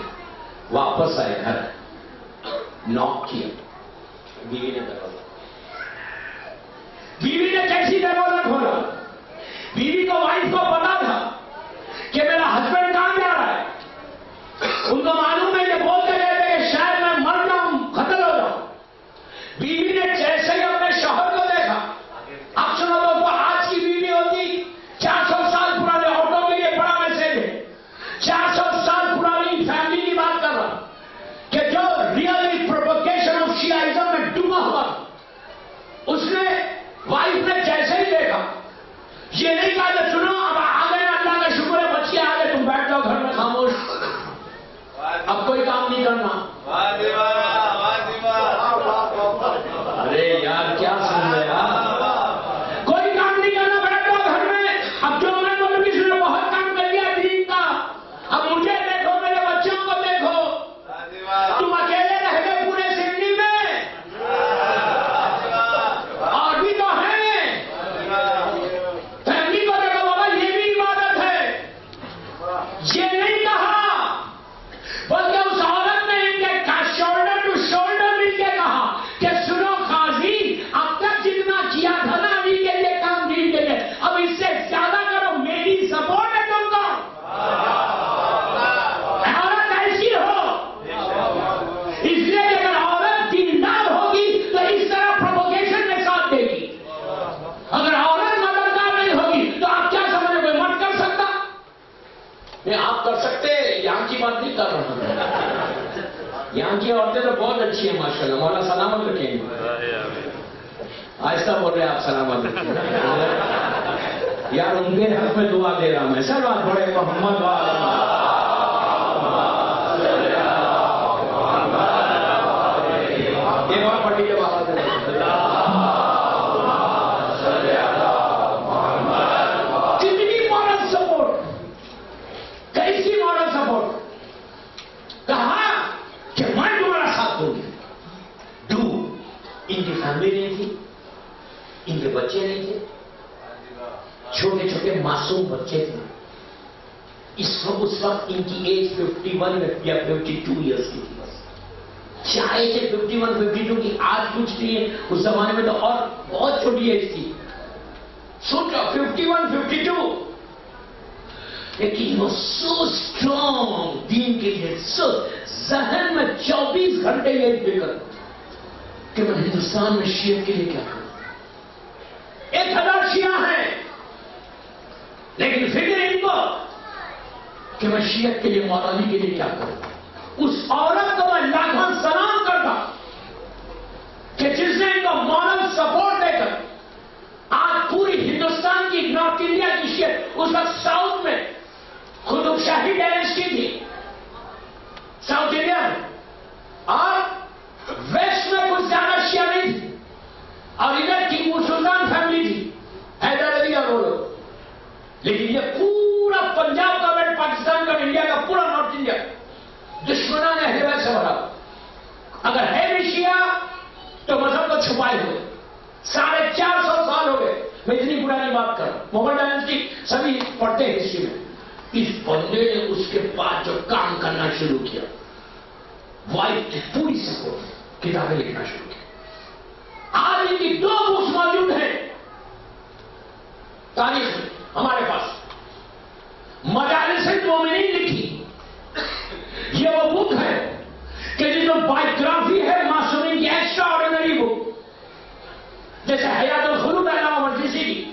واپس آئے گھر, ناک کیا, بیوی نے دروازہ, بیوی نے کیسی دروازہ کھولا؟ بیوی کو, وائف کو پتا تھا کہ میرا ہسبینڈ کہاں جا رہا ہے. ان کو معلوم ہے کہ بولتے رہتے کہ شاید میں مر جاؤں, قتل ہو جاؤں. بیوی نے جیسے ہی اپنے شوہر کو دیکھا, اب سنو دوستو, آج کی بیوی ہوتی 400 سال پرانے آٹو کے لیے بڑا میسج ہے, 400 سال پرانی فیملی کی بات کر رہا کہ جو ریئلی پروپوگیشن آف شیعائزم میں ڈوبا ہوا. اس نے, وائف نے جیسے ہی دیکھا, یہ نہیں کہا کہ سنو اب آ گئے, اللہ کا شکر ہے بچے آ گئے, تم بیٹھ جاؤ گھر میں خاموش, اب کوئی کام نہیں کرنا. ارے یار کیا سن رہے آپ, کوئی کام نہیں کرنا, بیٹھ جاؤ گھر میں. اب جو میں بولوں گی سنو, بہت کام کر لیا دین کا, اب مجھے دیکھو, میرے بچوں کو دیکھو, تم اکیلے رہ گئے پورے سڈنی میں, اور بھی تو ہیں. فیملی کو دیکھو بابا, یہ بھی عبادت ہے. یہ نہیں کہا, بلکہ اس عورت نے ان کے شولڈر ٹو شولڈر مل کے کہا کہ سنو قاضی, اب تک جتنا کیا تھا نا ابھی کے لیے کام دین کے لیے, اب اس سے زیادہ کرو, میری سپورٹ ہے تم کو. عورت ایسی ہو, اس لیے اگر عورت دیندار ہوگی تو اس طرح پروپوگیشن میں ساتھ دے گی. اگر عورت مددگار نہیں ہوگی تو آپ کیا سمجھے, کوئی مت کر سکتا؟ نہیں, آپ کر سکتے, یہاں کی بات نہیں کر رہا ہوں. یہاں کی عورتیں تو بہت اچھی ہیں ماشاءاللہ, مولا سلامت رکھیں گے. آہستہ بول رہے ہیں آپ, سلامت رکھیں یار, ان کے حق میں دعا دے رہا ہوں میں. سر بات بڑے محمد ایک بار پڑھی کے بات کتنی مورل سپورٹ, کیسی مورل سپورٹ. کہا کہ میں تمہارا ساتھ دوں گی. ان کی فیملی نہیں تھی, ان کے بچے نہیں تھے, چھوٹے چھوٹے معصوم بچے تھے. اس وقت ان کی ایج 51 یا 52 ایئرس کی تھی بس. چاہے تھے 51 52 کی, آج کچھ نہیں ہے, اس زمانے میں تو اور بہت چھوٹی ایج تھی. سوچو 51 52, لیکن وہ سو اسٹرانگ دین کے لیے, سو ذہن میں 24 گھنٹے یہ فکر کہ میں ہندوستان میں شیعہ کے لیے کیا کروں. 1000 شیعہ ہیں, لیکن فکر ان کو کہ میں شیعہ کے لیے, مولاوی کے لیے کیا کروں. اس عورت کو میں لاکھوں سلام کرتا کہ جس نے ان کو مورل سپورٹ دے کر آج پوری ہندوستان کی, نارتھ انڈیا کی شیعہ, اس وقت ساؤتھ میں قطب شاہی ڈائنیسٹی تھی ساؤتھ انڈیا میں, اور ویسٹ میں کچھ زیادہ شیعہ نہیں تھی, اور ادھر ٹیپو سلطان فیملی تھی, حیدر علی اور وہ لوگ. لیکن یہ پورا پنجاب کا بیلٹ, پاکستان کا, انڈیا کا پورا نارتھ انڈیا دشمنان اہل بیت سے بھرا. اگر ہے بھی شیعہ تو مذہب کو چھپائے ہوئے. 450 سال ہو گئے, میں اتنی پرانی بات کر رہا ہوں. مغل ڈائنیسٹی سبھی پڑھتے ہیں ہسٹری میں. اس بندے نے اس کے بعد جو کام کرنا شروع کیا, وائف کی پوری سپورٹ, کتابیں لکھنا شروع کی. آج ان کی 2 بکس موجود ہیں تاریخ میں ہمارے پاس. مجالس المومنین لکھی, یہ وہ بک ہے کہ جس میں بائیوگرافی ہے معصومین کی, ایکسٹرا آرڈینری بک, جیسے حیات الخلود علامہ مجلسی کی,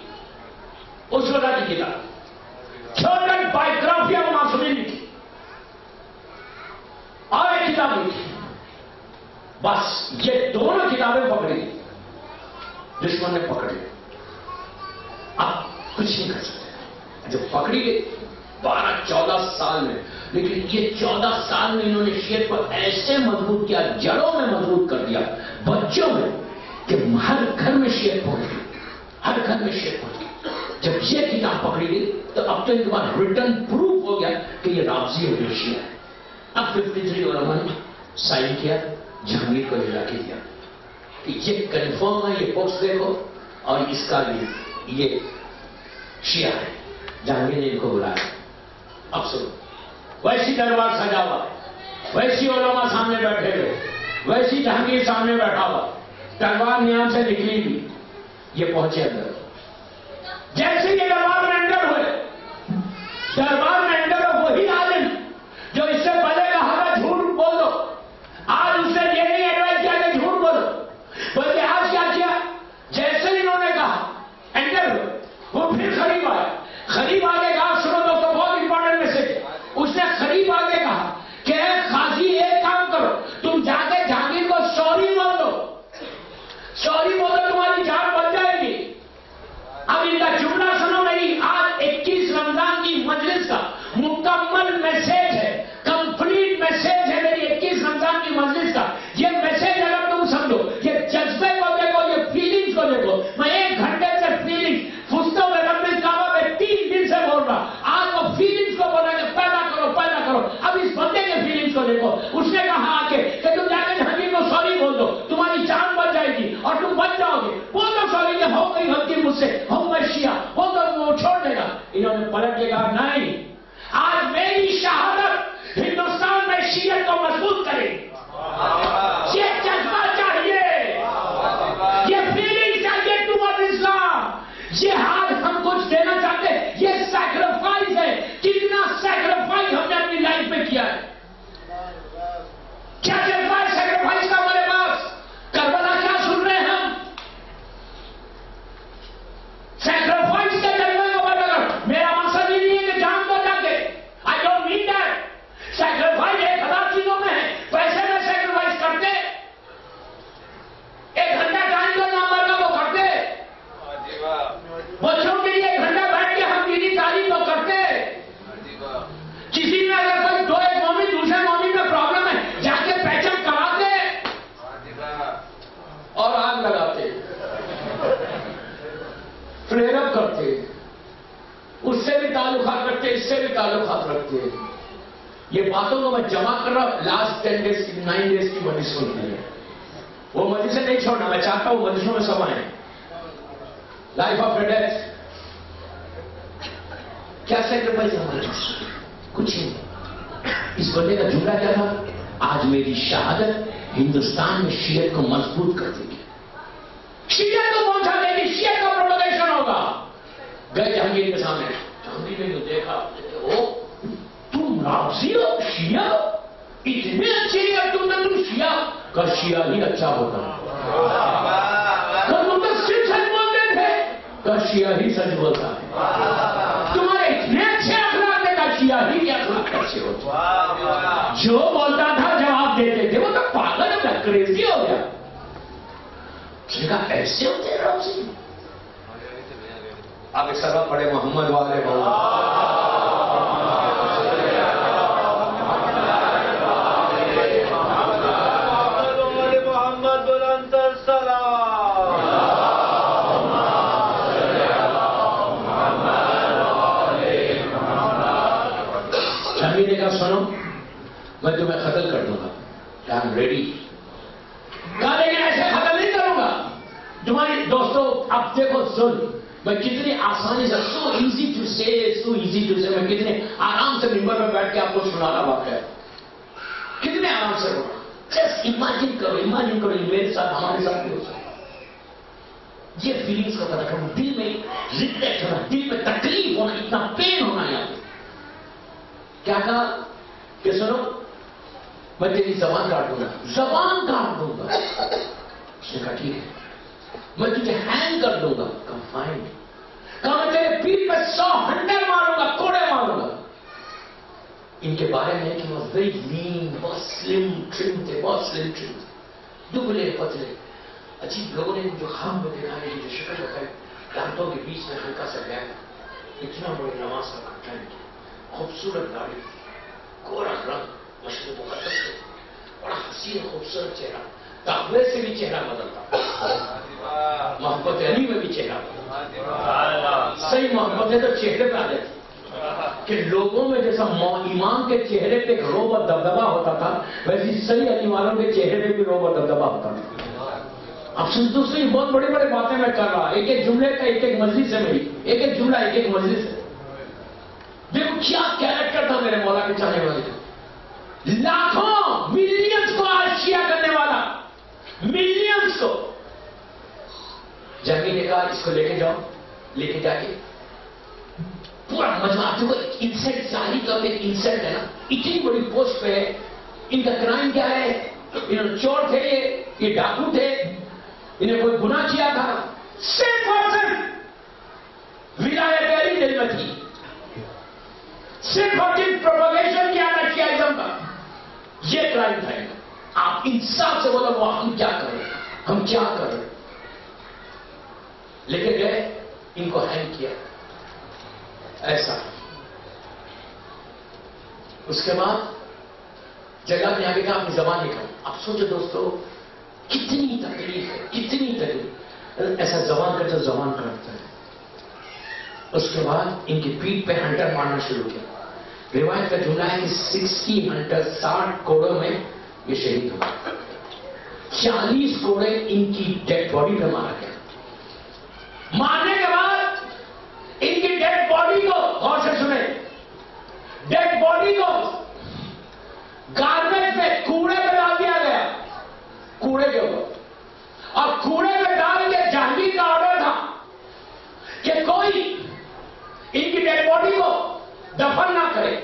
اس وقت کی کتاب, چھوٹی بائیوگرافی آف معصومین لکھی, اور ایک کتاب لکھی. بس یہ دونوں کتابیں پکڑی, دشمن نے پکڑ لی. اب کچھ نہیں کر سکتے. جو پکڑی گئی 12-14 سال میں, لیکن یہ 14 سال میں انہوں نے شیعہ کو ایسے مضبوط کیا, جڑوں میں مضبوط کر دیا, بچوں میں, کہ ہر گھر میں شیعہ پہنچ گئی, ہر گھر میں شیعہ پہنچ گئی. جب یہ کتاب پکڑی گئی تو اب تو ان کے بعد ریٹرن پروف ہو گیا کہ یہ رافضی اور یہ شیعہ ہے. اب 53 علماء نے سائن کیا, جہانگیر کو لے جا کے دیا کہ یہ کنفرم ہے, یہ بکس دیکھو, اور اس کا بھی یہ شیعہ ہے. جہانگیر نے ان کو بلایا. اب سنو, ویسی دربار سجا ہوا, ویسی علماء سامنے بیٹھے ہوئے, ویسی جہانگیر سامنے بیٹھا ہوا, تلوار نیام سے نکلی ہوئی. یہ پہنچے اندر. جیسے یہ دربار میں انٹر ہوئے, دربار میں انٹر ہو وہی عالم جو اس سے پہلے کہا تھا جھوٹ بول دو, آج اس نے یہ نہیں ایڈوائز کیا کہ جھوٹ بولو, بلکہ آج کیا کیا, جیسے انہوں نے کہا انٹر ہوئے, وہ پھر قریب آئے. قریب آگے کہا, سنو دوستو بہت امپورٹنٹ میسج, اس نے قریب آگے کہا کہ قاضی ایک کام کرو, تم جا کے جہانگیر کو سوری بول دو, سوری بول دو, تمہاری جان بچ جائے گی. اب ان کا جملہ سنو میری, آج 21 رمضان کی مجلس کا مکمل میسج ہے, کمپلیٹ میسج ہے میری 21 رمضان کی مجلس کا. یہ میسج اگر تم سمجھو, یہ جذبے کو دیکھو, یہ فیلنگز کو دیکھو. میں 1 گھنٹے سے فیلنگ فستوں میں رب کعبہ میں 3 دن سے بول رہا, آج وہ فیلنگز کو بولا کہ پیدا کرو پیدا کرو. اب اس بندے کے فیلنگز کو دیکھو. اس نے کہا آ کے کہ تم جا کے جہانگیر کو سوری بول دو, تمہاری جان بچ جائے گی اور تم بچ جاؤ گے. بول دو سوری کہ ہو گئی غلطی مجھ سے, ہوں میں شیعہ, بول دو وہ چھوڑ دے گا. انہوں نے پلٹ کے کہا نہیں, آج میری شہادت ہندوستان میں شیعت کو مضبوط کرے. یہ جذبہ چاہیے, یہ فیلنگ چاہیے ٹوورڈ اسلام. یہ آج ہم کچھ دینا چاہتے ہیں, یہ سیکریفائز ہے. کتنا سیکریفائز ہم نے اپنی لائف میں کیا ہے. کیا جذبہ ہے سیکریفائز کا ہمارے پاس؟ کربلا کیا سن رہے ہیں ہم؟ سیکریفائز کے جذبے کو بتا کر. میرا مقصد یہ نہیں ہے کہ جان کو جا کے, I don't need that. Sacrifice 1000 چیزوں میں ہے. پیسے میں سیکریفائز کرتے, 1 گھنٹہ ٹائم کا نمبر کا وہ کرتے, بچوں کے لیے 1 گھنٹہ بیٹھ کے ہم دینی تعلیم کو کرتے. کسی میں اگر کوئی 2 مومن دوسرے مومن میں پرابلم ہے, جا کے پہچان کراتے اور آگ لگاتے, فلیئر اپ کرتے, اس سے بھی تعلقات رکھتے, اس سے بھی تعلقات رکھتے. یہ باتوں کو میں جمع کر رہا ہوں. لاسٹ 10 ڈیز کی 9 ڈیز کی مجلس ہوتی ہے, وہ مجلس سے نہیں چھوڑنا. میں چاہتا ہوں مجلسوں میں سب آئیں. لائف آف ڈیتھ, کیا سیکریفائز ہمارے پاس؟ کچھ نہیں. اس بندے کا جملہ کیا تھا, آج میری شہادت ہندوستان میں شیعت کو مضبوط کر دے گی, شیعت کو پہنچا دے گی, شیعت کا پروپیگیشن ہوگا. گئے جہانگیر کے سامنے, جہانگیر نے جو دیکھا, تم رافضی ہو, شیعہ اتنے اچھے ہیں تم نے, تم شیعہ کا شیعہ ہی اچھا ہوتا, تم تو صرف سچ بولتے تھے, کا شیعہ ہی سچ بولتا ہے. تمہارے اتنے اچھے اخلاق تھے, کا شیعہ ہی کے اخلاق اچھے ہوتے. جو بولتا تھا جواب دیتے تھے, وہ تو پاگل ہے, کریزی ہو گیا. اس نے کہا ایسے ہوتے ہیں رافضی. آپ ایک سرا پڑھے محمد والے نے کہا سنو, میں تمہیں قتل کر دوں گا, آئی ایم ریڈی. کہا لیکن ایسے قتل نہیں کروں گا. تمہاری دوستوں اب دیکھو سن, میں کتنی آسانی سے, سو ایزی ٹو سے, میں کتنے آرام سے ممبر میں بیٹھ کے آپ کو سنانا واقعہ ہے. کتنے آرام سے ہوگا. جسٹ امیجن کرو میرے ساتھ, ہمارے ساتھ بھی ہو سکتا. یہ فیلنگس کو پتا کروں, دل میں ریگریٹ ہونا, دل میں تکلیف ہونا, اتنا پین ہونا یہاں پہ. کیا کہا کہ سنو, میں تیری زبان کاٹ دوں گا, زبان کاٹ دوں گا. اس نے کہا ٹھیک ہے, میں تجھے ہینگ کر دوں گا. کہا فائن. کہا میں تیرے پیٹ پہ 100 ہنڈر ماروں گا, کوڑے ماروں گا. ان کے بارے میں کہ وہ ویری لین, بہت سلم ٹرم تھے, بہت سلم ٹرم تھے, دبلے پتلے. عجیب لوگوں نے جو خام میں دیکھا ہے, جو شکل ہے, دانتوں کے بیچ میں ہلکا سا گیا, اتنا بڑی نماز کا کٹھا نہیں, خوبصورت گاڑی, گورا رنگ, مشرق مقدس سے, بڑا حسین خوبصورت چہرہ. تقوی سے بھی چہرہ بدلتا, محبت علی میں بھی چہرہ بدلتا. صحیح محبت ہے تو چہرے پہ آ جاتی, کہ لوگوں میں جیسا امام کے چہرے پہ ایک روب اور دبدبا ہوتا تھا, ویسی صحیح علی والوں کے چہرے پہ بھی روب اور دبدبا ہوتا تھا. اب دوسری بہت بڑی بڑی باتیں میں کر رہا, ایک ایک جملے کا ایک ایک مجلس ہے میری, ایک ایک جملہ ایک ایک مجلس ہے. دیکھو کیا کیریکٹر تھا میرے مولا کے چاہنے والے کا، لاکھوں ملینز کو آشیا کرنے والا، ملینز کو۔ جنگی نے کہا اس کو لے کے جاؤ، لے کے جا کے پورا مجمع، دیکھو انسلٹ ظاہری طور پہ انسلٹ ہے نا، اتنی بڑی پوسٹ پہ ہے، ان کا کرائم کیا ہے، انہوں چور تھے، یہ ڈاکو تھے، انہیں کوئی گناہ کیا تھا، صرف اور صرف ولایت علی دل میں تھی، صرف اور صرف پروپیگیشن کیا تھا شیعیزم کا، یہ کرائم تھا۔ آپ انصاف سے بولو وہ ہم کیا کر رہے ہیں، ہم کیا کر رہے ہیں، لے کے گئے، ان کو ہینگ کیا ایسا۔ اس کے بعد جلاد نے آگے کہا اپنی زبان نکالو۔ آپ سوچو دوستو کتنی تکلیف ہے، کتنی تکلیف، ایسا زبان کرتا زبان کرتا ہے۔ اس کے بعد ان کی پیٹھ پہ ہنٹر مارنا شروع کیا۔ روایت کا جملہ ہے کہ 60 ہنٹر، 60 کوڑوں میں یہ شہید ہوا، 40 کوڑے ان کی ڈیڈ باڈی پہ مارا گیا۔ مارنے کے بعد ان کی ڈیڈ باڈی کو، غور سے سنیں، ڈیڈ باڈی کو گاربیج میں، کوڑے میں ڈال دیا گیا، کوڑے کے اوپر، اور کوڑے میں ڈال کے جہانگیر کا آرڈر تھا کہ کوئی ان کی ڈیڈ باڈی کو دفن نہ کرے۔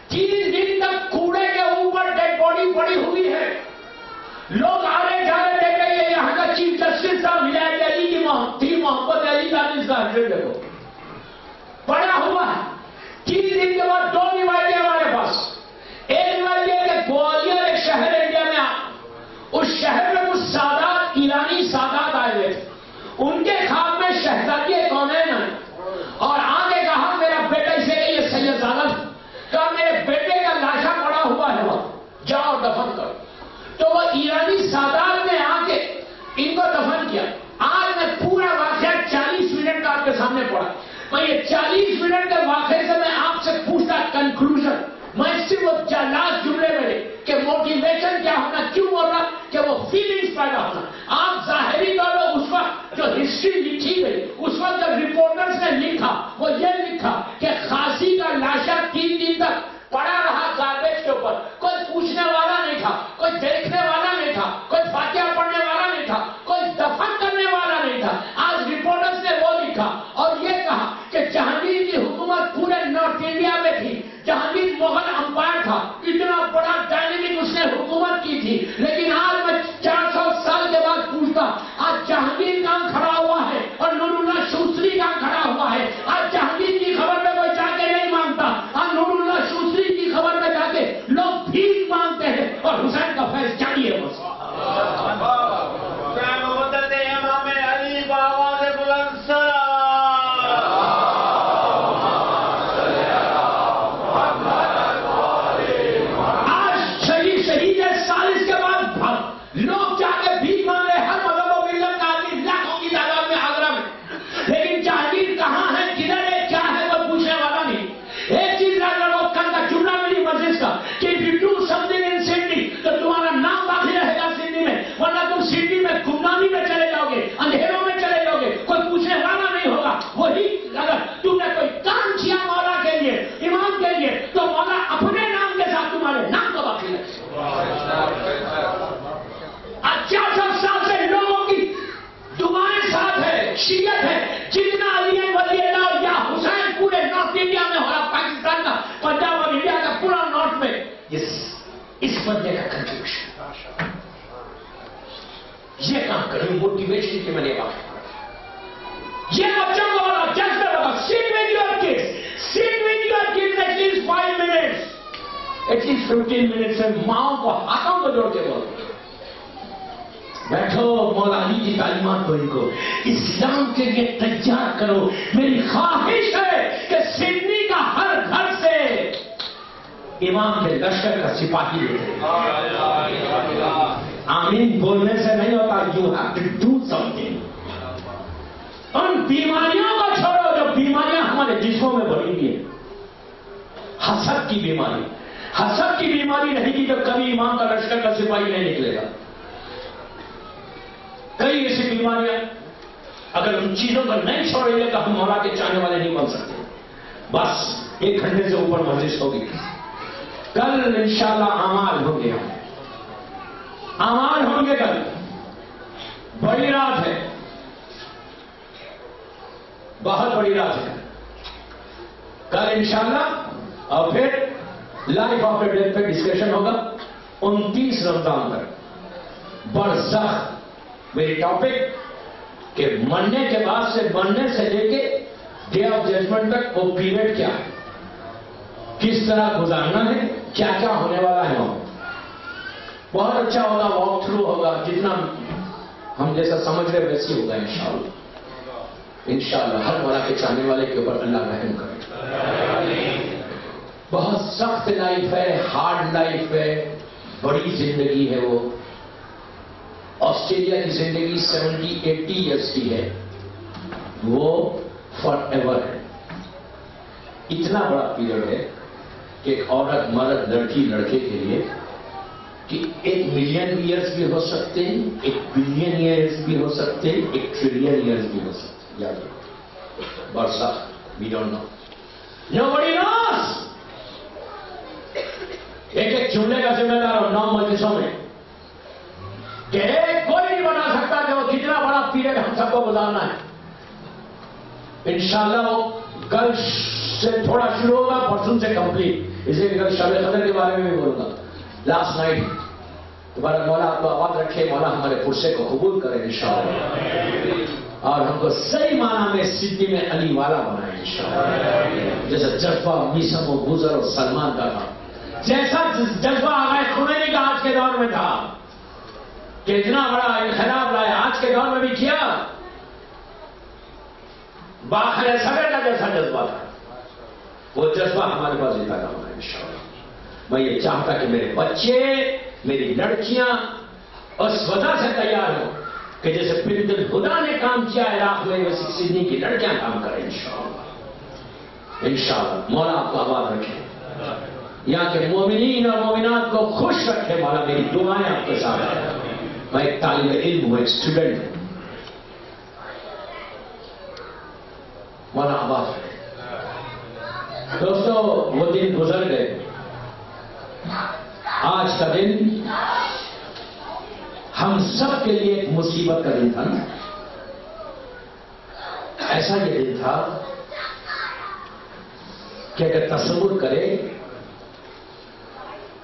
3 دن تک کوڑے کے اوپر ڈیڈ باڈی پڑی ہوئی ہے، لوگ آ رہے جا رہے دیکھ رہے، یہاں کا چیف جسٹس صاحب ولایت علی کی تھی، محمد علی صاحب اس کا ہنڈریڈ دیکھو پڑا ہوا ہے۔ 3 دن کے بعد 2 روایتیں ہمارے پاس، ایک روایت یہ کہ گوالیر ایک شہر انڈیا میں، اس شہر میں کچھ سادات، ایرانی سادات آئے ہوئے تھے، ان کے خواب میں شہزادی کونین ہے، اور آگے کہا میرا بیٹا، اسے کہ یہ سید زادہ کہا میرے بیٹے کا لاشا پڑا ہوا ہے وہاں، جاؤ دفن کرو۔ تو وہ ایرانی سادات نے آ کے ان کو دفن کیا۔ آج میں پورا واقعہ 40 منٹ کا آپ کے سامنے پڑا، میں یہ 40 منٹ کے واقعے سے میں آپ سے پوچھتا کنکلوژن، میں صرف وہ لاسٹ جملے میں کہ موٹیویشن کیا ہونا، کیوں ہونا، کہ وہ فیلنگز پیدا ہونا۔ آپ ظاہری طور پر اس وقت جو ہسٹری لکھی گئی، اس وقت جو رپورٹرز نے لکھا، وہ یہ لکھا کہ خاصی کا لاشا 3 دن تک پڑا رہا گاربیج کے اوپر، کوئی پوچھنے والا نہیں تھا، کوئی دیکھنے والا نہیں تھا، کوئی فاتحہ پڑھنے والا نہیں تھا، کوئی دفن کرنے والا نہیں تھا۔ آج رپورٹرز نے وہ لکھا اور یہ کہا کہ جہانگیر کی حکومت پورے نارتھ انڈیا میں تھی، جہانگیر مغل امپائر تھا، اتنا بڑا ڈائنامک اس نے حکومت کی تھی، لیکن آج میں 400 سال کے بعد پوچھتا، آج جہانگیر کہاں کھڑا ہوا ہے اور نور اللہ شوستری کہاں کھڑا ہوا ہے؟ آج جہانگیر کی خبر میں کوئی جا کے نہیں مانگتا، آج نور اللہ شوستری کی خبر میں جا کے لوگ بھیک مانگتے ہیں، اور حسین کا فیض جاری ہے بس۔ شیعت ہے، جتنا علی ولی اللہ یا حسین پورے نارتھ انڈیا میں ہو رہا، پاکستان کا، پنجاب اور انڈیا کا پورا نارتھ میں، اس بندے کا کنٹریبیوشن، یہ کام کریں، موٹیویشن کی میں نے بات، یہ بچوں کو بولا، جج میں بولا، sit with your kids at least 5 minutes, at least 15 minutes سے ماں کو ہاتھوں کو جوڑ کے بولو، بیٹھو مولا علی کی تعلیمات کو ان کو اسلام کے لیے تیار کرو۔ میری خواہش ہے کہ سڈنی کا ہر گھر سے امام کے لشکر کا سپاہی لے، آمین بولنے سے نہیں ہوتا، you have to do something. ان بیماریوں کو چھوڑو جو بیماریاں ہمارے جسموں میں بھری ہوئی ہیں، حسد کی بیماری، حسد کی بیماری رہے گی تو کبھی امام کا لشکر کا سپاہی نہیں نکلے گا۔ کئی ایسی بیماریاں، اگر ان چیزوں کو نہیں چھوڑیں گے تو ہم مولا کے چاہنے والے نہیں بن سکتے۔ بس 1 گھنٹے سے اوپر مجلس ہوگی. کل انشاءاللہ اعمال ہوں گے. اعمال ہوں گے. کل بڑی رات ہے, بہت بڑی رات ہے کل انشاءاللہ. اور پھر لائف آفٹر ڈیتھ پہ ڈسکشن ہوگا 29 رمضان تک. برزخ میری ٹاپک کہ مرنے کے بعد سے, مرنے سے لے کے ڈے آف ججمنٹ تک وہ پیریڈ کیا ہے, کس طرح گزارنا ہے, کیا کیا ہونے والا ہے. وہاں بہت اچھا ہوگا, واک تھرو ہوگا, جتنا ہم جیسا سمجھ رہے ویسی ہوگا انشاءاللہ. انشاءاللہ ہر مولا کے چاہنے والے کے اوپر اللہ رحم کرے. بہت سخت لائف ہے, ہارڈ لائف ہے, بڑی زندگی ہے. وہ آسٹریلیا کی زندگی 70-80 ایئرس کی ہے, وہ فار ایور ہے. اتنا بڑا پیریڈ ہے کہ ایک عورت, مرد, لڑکی, لڑکے کے لیے کہ 1 ملین ایئرس بھی ہو سکتے ہیں, 1 بلین ایئرس بھی ہو سکتے ہیں, 1 ٹریلین ایئرس بھی ہو سکتے ہیں. یاد رکھو, برسا وی ڈونٹ نو, نوبڈی نوز. ایک جملے کا ذمہ دار ہو 9 مجلسوں میں کہ کوئی نہیں بنا سکتا کہ وہ کتنا بڑا پیریڈ ہم سب کو گزارنا ہے. انشاءاللہ وہ کل سے تھوڑا شروع ہوگا, پرسوں سے کمپلیٹ. اسے کل شب قدر کے بارے میں بھی بولوں گا. لاسٹ نائٹ تمہارا مولا آپ کو آباد رکھے, مولا ہمارے پرسے کو قبول کرے انشاءاللہ, اور ہم کو صحیح معنی میں سدھی میں علی والا بنائے انشاءاللہ. جیسا جذبہ میسم و گزر اور سلمان کا تھا, جیسا جذبہ آغا خمینی کا آج کے دور میں تھا کہ اتنا بڑا انقلاب لائے, آج کے دور میں بھی کیا. باخر صدر کا جیسا جذبہ تھا, وہ جذبہ ہمارے پاس پیدا ہونا ہے انشاءاللہ. میں یہ چاہتا کہ میرے بچے, میری لڑکیاں اس وجہ سے تیار ہوں کہ جیسے بنت الہدا نے کام کیا عراق میں, ویسے سڈنی کی لڑکیاں کام کریں انشاءاللہ. انشاءاللہ مولا آپ کو آباد رکھے, یہاں کے مومنین اور مومنات کو خوش رکھے. مولا میری دعائیں آپ کے ساتھ ہیں. میں ایک طالب علم ہوں, ایک اسٹوڈنٹ ہوں. مولا آباد رکھے. دوستو وہ دن گزر گئے. آج کا دن ہم سب کے لیے ایک مصیبت کا دن تھا نا. ایسا یہ دن تھا کہ اگر تصور کرے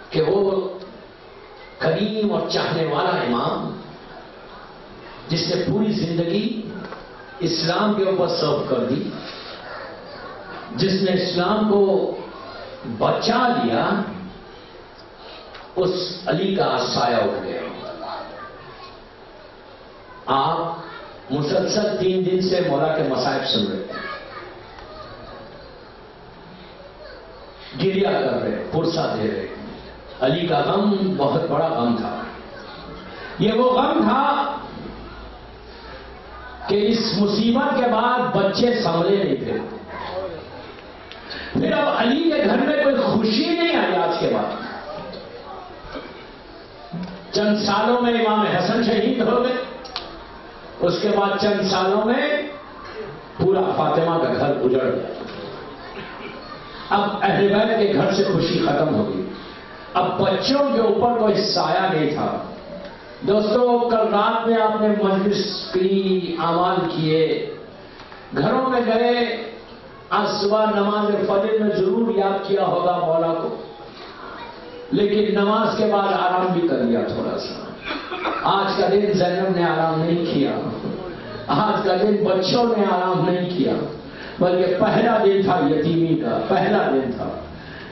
کہ وہ کریم اور چاہنے والا امام جس نے پوری زندگی اسلام کے اوپر سرو کر دی, جس نے اسلام کو بچا لیا, اس علی کا سایہ اٹھ گیا. آپ مسلسل 3 دن سے مولا کے مصائب سن رہے ہیں, گریا کر رہے, پرسا دے رہے. علی کا غم بہت بڑا غم تھا. یہ وہ غم تھا کہ اس مصیبت کے بعد بچے سنبھلے نہیں تھے. پھر اب علی کے گھر میں کوئی خوشی نہیں آئی. آج کے بعد چند سالوں میں امام حسن شہید ہو گئے, اس کے بعد چند سالوں میں پورا فاطمہ کا گھر اجڑ گیا. اب اہل بیت کے گھر سے خوشی ختم ہو گئی. اب بچوں کے اوپر کوئی سایہ نہیں تھا. دوستو کل رات میں آپ نے مجلس کی, اعمال کیے, گھروں میں گئے, آج صبح نماز فجر میں ضرور یاد کیا ہوگا مولا کو, لیکن نماز کے بعد آرام بھی کر لیا تھوڑا سا. آج کا دن زینب نے آرام نہیں کیا, آج کا دن بچوں نے آرام نہیں کیا, بلکہ پہلا دن تھا یتیمی کا, پہلا دن تھا.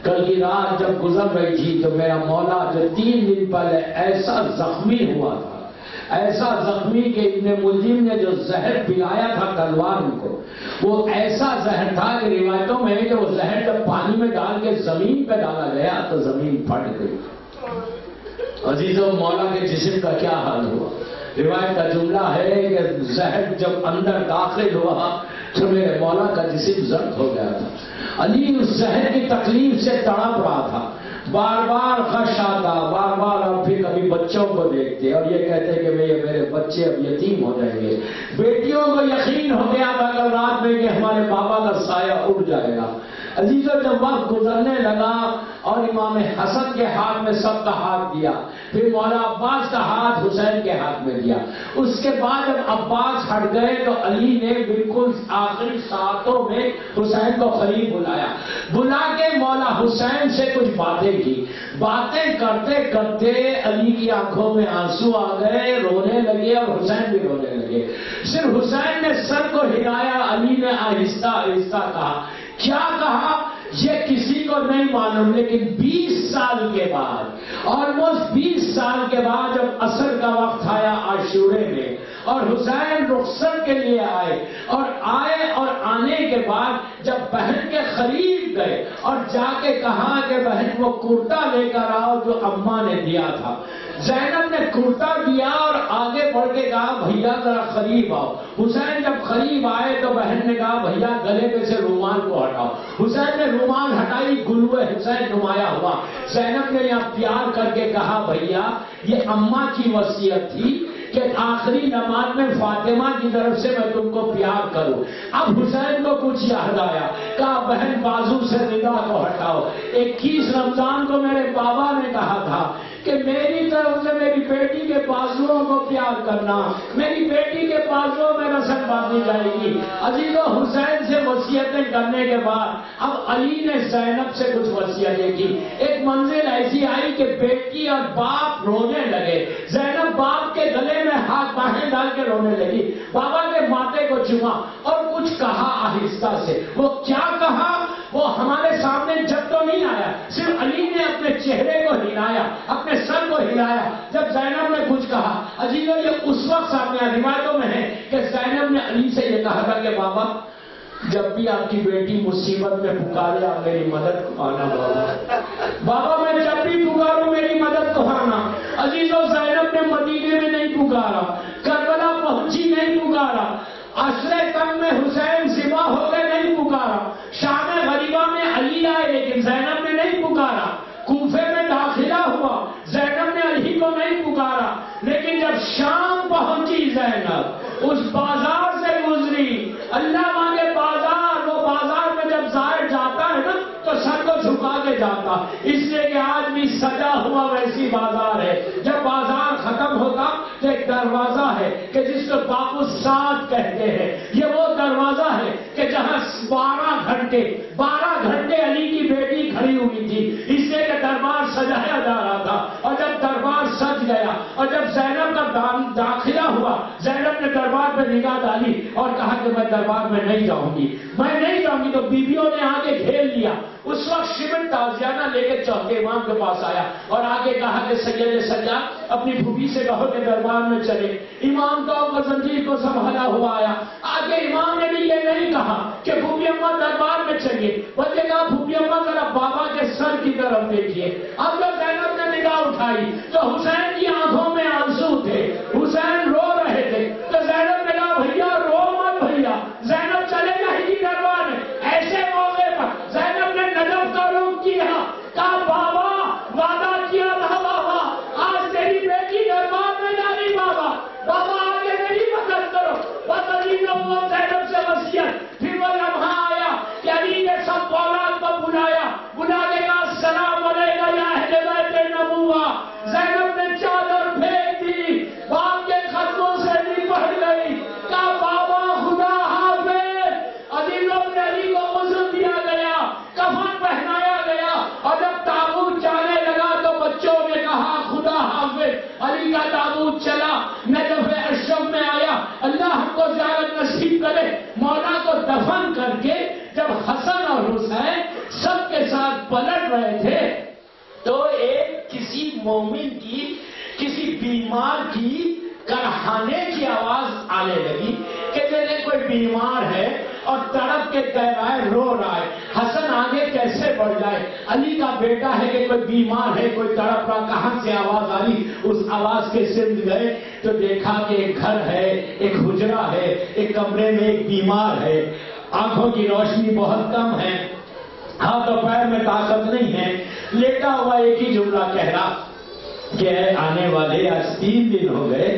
کل کی رات جب گزر رہی تھی تو میرا مولا جو 3 دن پہلے ایسا زخمی ہوا تھا, ایسا زخمی کہ ابن ملجم نے جو زہر پلایا تھا تلوار کو, وہ ایسا زہر تھا کہ روایتوں میں کہ وہ زہر جب پانی میں ڈال کے زمین پہ ڈالا گیا تو زمین پھٹ گئی. عزیزوں مولا کے جسم کا کیا حال ہوا. روایت کا جملہ ہے کہ زہر جب اندر داخل ہوا تو میرے مولا کا جسم زرد ہو گیا تھا. علی اس زہر کی تکلیف سے تڑپ رہا تھا, بار بار خش آتا, بار بار اب پھر کبھی بچوں کو دیکھتے اور یہ کہتے کہ میرے بچے اب یتیم ہو جائیں گے. بیٹیوں کو یقین ہو گیا تھا کل رات میں کہ ہمارے بابا کا سایہ اٹھ جائے گا. عزیزوں جب وقت گزرنے لگا اور امام حسن کے ہاتھ میں سب کا ہاتھ دیا، پھر مولا عباس کا ہاتھ حسین کے ہاتھ میں دیا، اس کے بعد جب عباس ہٹ گئے تو علی نے بالکل آخری ساعتوں میں حسین کو قریب بلا کے مولا حسین سے کچھ باتیں کی۔ باتیں کرتے کرتے علی کی آنکھوں میں آنسو آ گئے، رونے لگے اور حسین بھی رونے لگے۔ صرف حسین نے سر کو ہلایا، علی نے آہستہ آہستہ کہا، کیا کہا یہ کسی کو نہیں معلوم، لیکن 20 سال کے بعد، آلموسٹ 20 سال کے بعد جب عصر کا وقت آیا عاشورے میں اور حسین رخصت کے لیے آئے اور آنے کے بعد جب بہن کے قریب گئے اور جا کے کہا کہ بہن وہ کرتا لے کر آؤ جو اماں نے دیا تھا، زینب نے کرتا دیا اور آگے بڑھ کے کہا بھیا ذرا قریب آؤ۔ حسین جب قریب آئے تو بہن نے کہا بھیا گلے پہ سے رومال کو ہٹاؤ۔ حسین نے رومال ہٹائی، گلوے حسین نمایاں ہوا۔ زینب نے یہاں پیار کر کے کہا بھیا یہ اماں کی وصیت تھی کہ آخری نماز میں فاطمہ کی طرف سے میں تم کو پیار کروں۔ اب حسین کو کچھ یاد آیا، کہا بہن بازو سے ردا کو ہٹاؤ۔ 21 رمضان کو میرے بابا نے کہا تھا کہ میری طرف سے میری بیٹی کے بازوؤں کو پیار کرنا، میری بیٹی کے بازوؤں میں رسم باندھی جائے گی۔ عزیزو حسین سے وصیتیں کرنے کے بعد اب علی نے زینب سے کچھ وصیتیں کی۔ ایک منزل ایسی آئی کہ بیٹی اور باپ رونے لگے، زینب باپ کے گلے میں ہاتھ باہیں ڈال کے رونے لگی، بابا کے ماتھے کو چوما اور کچھ کہا آہستہ سے۔ وہ کیا کہا وہ ہمارے سامنے جب تو نہیں آیا، صرف علی نے اپنے چہرے کو ہلایا، اپنے سر کو ہلایا جب زینب نے کچھ کہا۔ عزیزو یہ اس وقت سامنے روایتوں میں ہے کہ زینب نے علی سے یہ کہا تھا کہ بابا جب بھی آپ کی بیٹی مصیبت میں پکارے آپ میری مدد کو آنا، بابا میں جب بھی پکاروں میری مدد کو آنا۔ عزیزو زینب نے مدینے میں نہیں پکارا، کربلا پہنچی نہیں پکارا، عشرے تنگ میں حسین ذبح ہو گئے نہیں پکارا، شام غریبہ میں علی آئے لیکن زینب نے نہیں پکارا، کوفے میں داخلہ ہوا زینب نے علی کو نہیں پکارا، لیکن جب شام پہنچی زینب اس بازار سے گزری، اللہ مانگے بازار، وہ بازار میں جب زائر جاتا ہے نا تو سر کو جھکا کے جاتا، اس لیے کہ آج بھی سجا ہوا ویسی بازار ہے۔ جب بازار ختم ہوتا تو ایک دروازہ ہے کہ جس کو باب السعد کہتے ہیں، یہ وہ دروازہ ہے کہ جہاں 12 گھنٹے علی کی بیٹی کھڑی ہوئی تھی، اس لیے کہ دربار سجایا جا رہا تھا۔ اور جب دربار سج گیا اور جب زینب کا داخلہ ہوا، زینب نے دربار پہ نگاہ ڈالی اور کہا کہ میں دربار میں نہیں جاؤں گی، میں نہیں جاؤں گی، تو بیویوں نے آگے گھیر لیا۔ اس وقت شبر تازیانہ لے کے چوتھے امام کے پاس آیا اور آگے کہا کہ سید سجاد اپنی پھوپھی سے کہو کہ دربار میں چلے۔ امام تو اب زنجیر کو سنبھالا ہوا آیا، آگے امام نے بھی یہ نہیں کہا کہ پھوپھی اماں دربار میں چلیے، بلکہ کہا پھوپھی اماں ذرا بابا کے سر کی طرف دیکھیے۔ اب جب زینب نے نگاہ اٹھائی تو حسین کی آنکھوں میں آنسو تھے، حسین رو رہے تھے، تو زینب نے کہا بھیا رو مت بھیا، زینب چلے گا ہی دربار میں۔ ایسے موقع پر زینب نے نجف کا رخ کیا، کہا بابا وعدہ کیا تھا بابا، آج تیری بیٹی دربار میں جانی بابا، بابا آگے میری مدد کرو۔ بس علی نے وہ زینب سے وصیت، پھر وہ لمحہ آیا کہ علی نے سب اولاد کو بلا کے کہا السلام علیکم یا اہل بیت نبوہ۔ زینب نے چادر پھینک دی، باپ کے قدموں سے لپٹ گئی، کہا بابا خدا حافظ۔ عزیزوں نے علی کو غسل دیا گیا، کفن پہنایا گیا، اور جب تابوت جانے لگا تو بچوں نے کہا خدا حافظ۔ علی کا تابوت چلا، نجف اشرف میں آیا، اللہ ہم کو زیارت نصیب کرے۔ مولا کو دفن کر کے جب حسن اور حسین سب کے ساتھ پلٹ رہے تھے تو ایک کسی مومن کی، کسی بیمار کی کرہانے کی آواز آنے لگی کہ جیسے کوئی بیمار ہے اور تڑپ کے کہہ رہا ہے، رو رہا ہے، حسن آگے کیسے بڑھ جائے، علی کا بیٹا ہے کہ کوئی بیمار ہے، کوئی تڑپ رہا، کہاں سے آواز آئی؟ اس آواز کے سمت گئے تو دیکھا کہ ایک گھر ہے، ایک حجرہ ہے، ایک کمرے میں ایک بیمار ہے، آنکھوں کی روشنی بہت کم ہے، ہاتھ اور پیر میں طاقت نہیں ہے، لیٹا ہوا ایک ہی جملہ کہہ رہا کہ آنے والے آج 3 دن ہو گئے،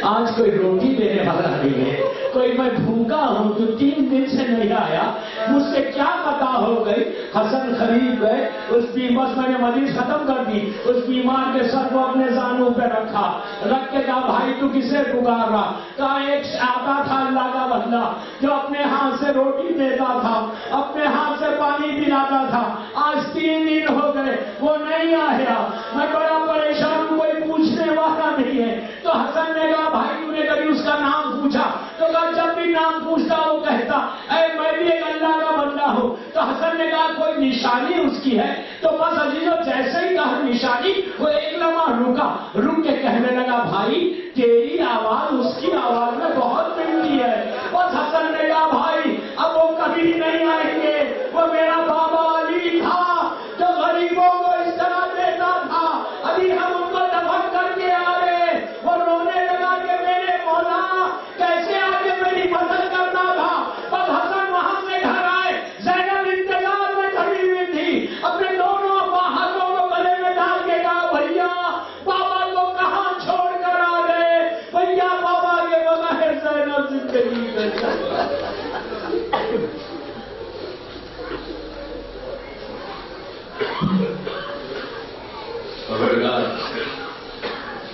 آج کوئی روٹی دینے والا نہیں ہے، کوئی میں بھوکا ہوں تو 3 دن سے نہیں آیا، مجھ سے کیا خطا ہو گئی؟ حسن خرید گئے، اس بس میں نے مجلس ختم کر دی، اس بیمار کے سر کو اپنے زانوں پہ رکھا، رکھ کے کہا بھائی تو کسے پکار رہا؟ کہا ایک آتا تھا اللہ کا بندہ جو اپنے ہاتھ سے روٹی دیتا تھا، اپنے ہاتھ سے پانی پلاتا تھا، آج 3 دن ہو گئے وہ نہیں آیا، میں بڑا پریشان ہوں، کوئی پوچھنے والا نہیں ہے۔ تو حسن نے کہا بھائی تو نے کبھی اس کا نام پوچھا؟ تو کہا جب بھی نام پوچھتا وہ کہتا اے میں بھی ایک اللہ کا بندہ ہوں۔ تو حسن نے کہا کوئی نشانی اس کی ہے؟ تو بس عزیزو جیسے ہی کہا نشانی، وہ ایک لمحہ رک کے کہنے لگا بھائی تیری آواز اس کی آواز میں بہت ملتی ہے۔ بس حسن نے کہا بھائی اب وہ کبھی نہیں آئیں گے، وہ میرا بابا علی تھا جو غریبوں کو اس طرح دیتا تھا، ابھی ہم ان کو دفن کر کے آ رہے۔ وہ رونے لگا کہ میرے مولا کیسے آگے میری مدد کرتا تھا۔ بس حسن وہاں سے گھر آئے، زینب انتظار میں کھڑی ہوئی تھی، اپنے دونوں ہاتھوں کو گلے میں ڈال کے کہا بھیا بابا کو کہاں چھوڑ کر آ گئے؟ بھیا بابا کے بغیر زینب زندگی میں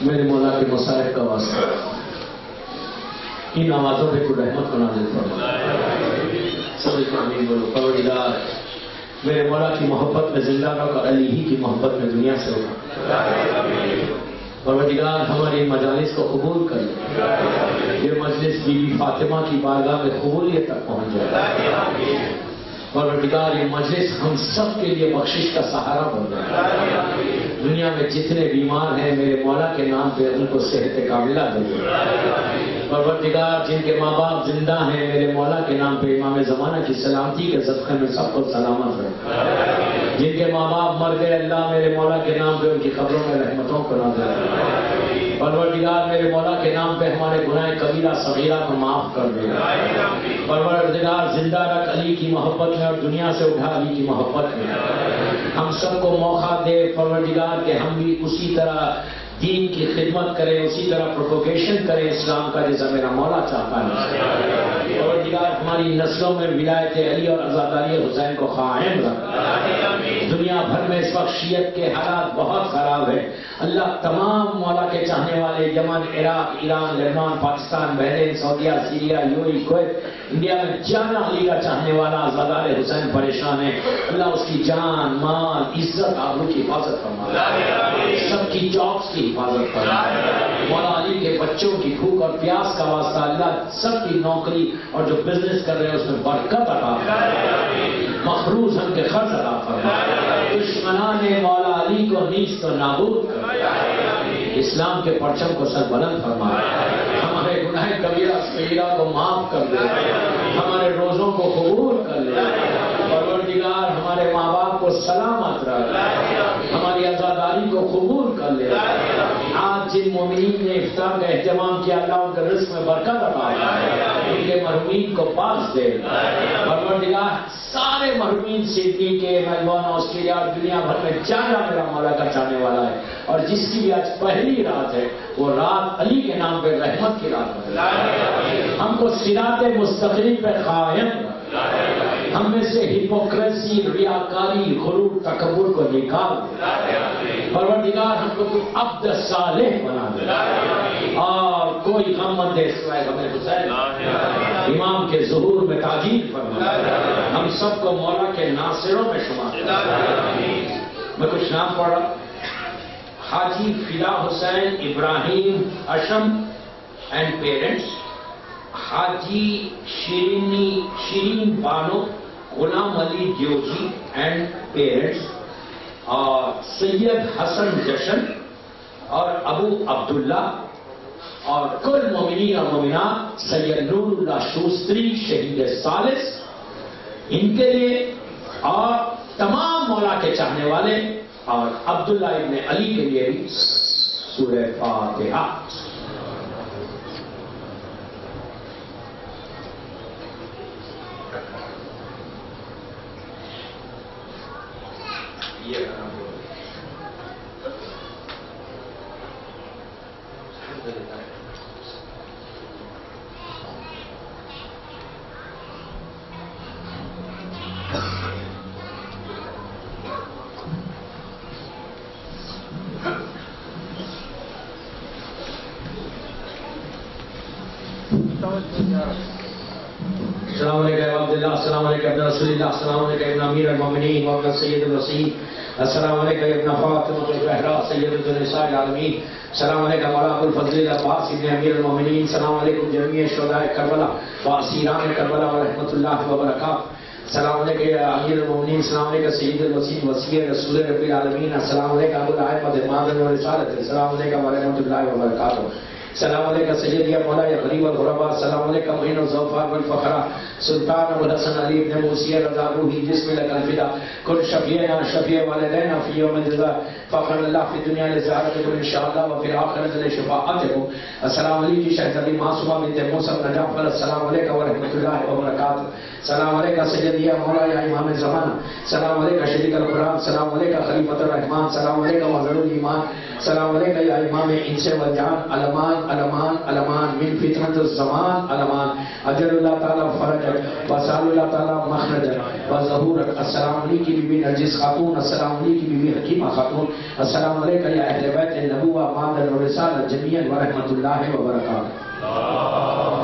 میرے مولا کے مصائب کا واسطہ ان آوازوں پہ کوئی رحمت کو نازل فرما، سب آمین بولو۔ پروردگار میرے مولا کی محبت میں زندہ رکھ، علی ہی کی محبت میں دنیا سے اٹھا۔ پروردگار ہماری مجالس کو قبول کر لے، یہ مجلس بی بی فاطمہ کی بارگاہ میں قبولیت تک پہنچ جائے۔ پروردگار یہ مجلس ہم سب کے لیے بخشش کا سہارا بن جائے۔ دنیا میں جتنے بیمار ہیں میرے مولا کے نام پہ ان کو صحت کاملہ دے۔ پروردگار جن کے ماں باپ زندہ ہیں میرے مولا کے نام پہ امام زمانہ کی سلامتی کے صدقے میں سب کو سلامت رکھ۔ جن کے ماں باپ مر گئے اللہ میرے مولا کے نام پہ ان کی قبروں میں رحمتوں کو نازل کر۔ پروردگار میرے مولا کے نام پہ ہمارے گناہ کبیرہ صغیرہ کو معاف کر دے۔ پروردگار زندہ رکھ علی کی محبت میں اور دنیا سے اٹھا علی کی محبت میں۔ ہم سب کو موقع دے پروردگار کہ ہم بھی اسی طرح دین کی خدمت کریں، اسی طرح پروپوگیشن کریں اسلام کا جیسا میرا مولا چاہتا ہے۔ پروردگار ہماری نسلوں میں ولایت علی اور عزاداری حسین کو قائم رکھ۔ دنیا بھر میں اس وقت شیعت کے حالات بہت خراب ہیں، اللہ تمام مولا کے چاہنے والے یمن، عراق، ایران، لبنان، پاکستان، بحرین، سعودیہ، سیریا، UAE، کویت، انڈیا میں جانا علی کا چاہنے والا عزادار حسین پریشان ہے، اللہ اس کی جان، مال، عزت، آبرو کی حفاظت فرما، سب کی جابس کی حفاظت فرما، مولا علی کے بچوں کی بھوک اور پیاس کا واسطہ اللہ سب کی نوکری اور جو بزنس کر رہے ہیں اس میں برکت عطا فرما، مخروض ہم کے خرچ عطا فرما، دشمنان مولا علی کو نیست و نابود کر، اسلام کے پرچم کو سر بلند فرما، ہمارے گناہ کبیرہ صغیرہ کو معاف کر دے، ہمارے روزوں کو قبول کر لے، پروردگار ہمارے ماں باپ کو سلامت رکھ، ہماری عزاداری کو قبول کر لے۔ آج جن مومنین نے افطار کا اہتمام کیا اللہ ان کے رزق میں برکت عطا فرمائے، ان کے محرومین کو پاس دے، پروردگار سارے محرومین سڈنی کے، میلبورن، آسٹریلیا اور دنیا بھر میں جانا میرا مولا کا چاہنے والا ہے، اور جس کی بھی آج پہلی رات ہے وہ رات علی کے نام پہ رحمت کی رات ہے، ہم کو صراط مستقیم پہ قائم رکھ، ہم میں سے ہپوکریسی، ریاکاری، غرور، تکبر کو نکال دے، پروردگار ہم کو تو عبد صالح بنا دے، اور کوئی غم مت دے سوائے غم حسین، امام کے ظہور میں تاجیل فرما، ہم سب کو مولا کے ناصروں میں شمار کر۔ میں کچھ نام پڑھ رہا، حاجی فدا حسین ابراہیم اشم and parents, Haji Sheeran Bano Ghulam Ali دیوجی and parents, اور سید حسن جشن اور ابو عبداللہ، اور کل مومنین اور مومنات، سید نور اللہ شوستری شہید ثالث، ان کے لیے اور تمام مولا کے چاہنے والے، اور عبداللہ ابن علی کے لیے بھی سورہ فاتحہ۔ السلام علیکم عبداللہ، السلام علیکم ابن رسول اللہ، السلام علیکم ابن امیر المومنین وابن سید الوسیم، السلام علیکم ابن فاطمہ الزہرا سیدۃ النساء العالمین، السلام علیکم مولا ابو الفضل عباس ابن امیر المومنین، السلام علیکم جمیع شہداء کربلا و اسیران کربلا ورحمۃ اللہ وبرکاتہ، السلام علیکم امیر المومنین، السلام علیکم سید الوسیم وسیع رسول رب العالمین، السلام علیکم ابو الائمۃ مادن و رسالت، السلام علیکم ورحمۃ اللہ وبرکاتہ، السلام علیکم سید یا مولا یا غریب الغرباء، السلام علیکم معین الظفار والفخرا سلطان ابو الحسن علی ابن موسی رضا روحی جسم لک الفدا کن شفیعنا شفیع والدینا فی یوم الجزاء فخر اللہ فی دنیا لزیارتکم انشاءاللہ وفی الآخرۃ لشفاعتکم، السلام علیکم شہزادی معصومہ بنت موسی بن جعفر، السلام علیکم ورحمۃ اللہ وبرکاتہ، السلام علیکم سید یا مولا یا امام زمانہ، السلام علیکم شریک القرآن، السلام علیکم خلیفۃ الرحمن، السلام علیکم وزیر الایمان، السلام علیکم یا امام انس والجان، علمان علمان علمان من فتنة الزمان علمان، اجر اللہ تعالیٰ فرجک وسال اللہ تعالیٰ مخرجک وظہورک، السلام علیکم بی بی نرجس خاتون، السلام علیکم بی بی حکیمہ خاتون، السلام علیکم یا اہل بیت النبوہ معدن و رسالت جمیعا ورحمۃ اللہ وبرکاتہ۔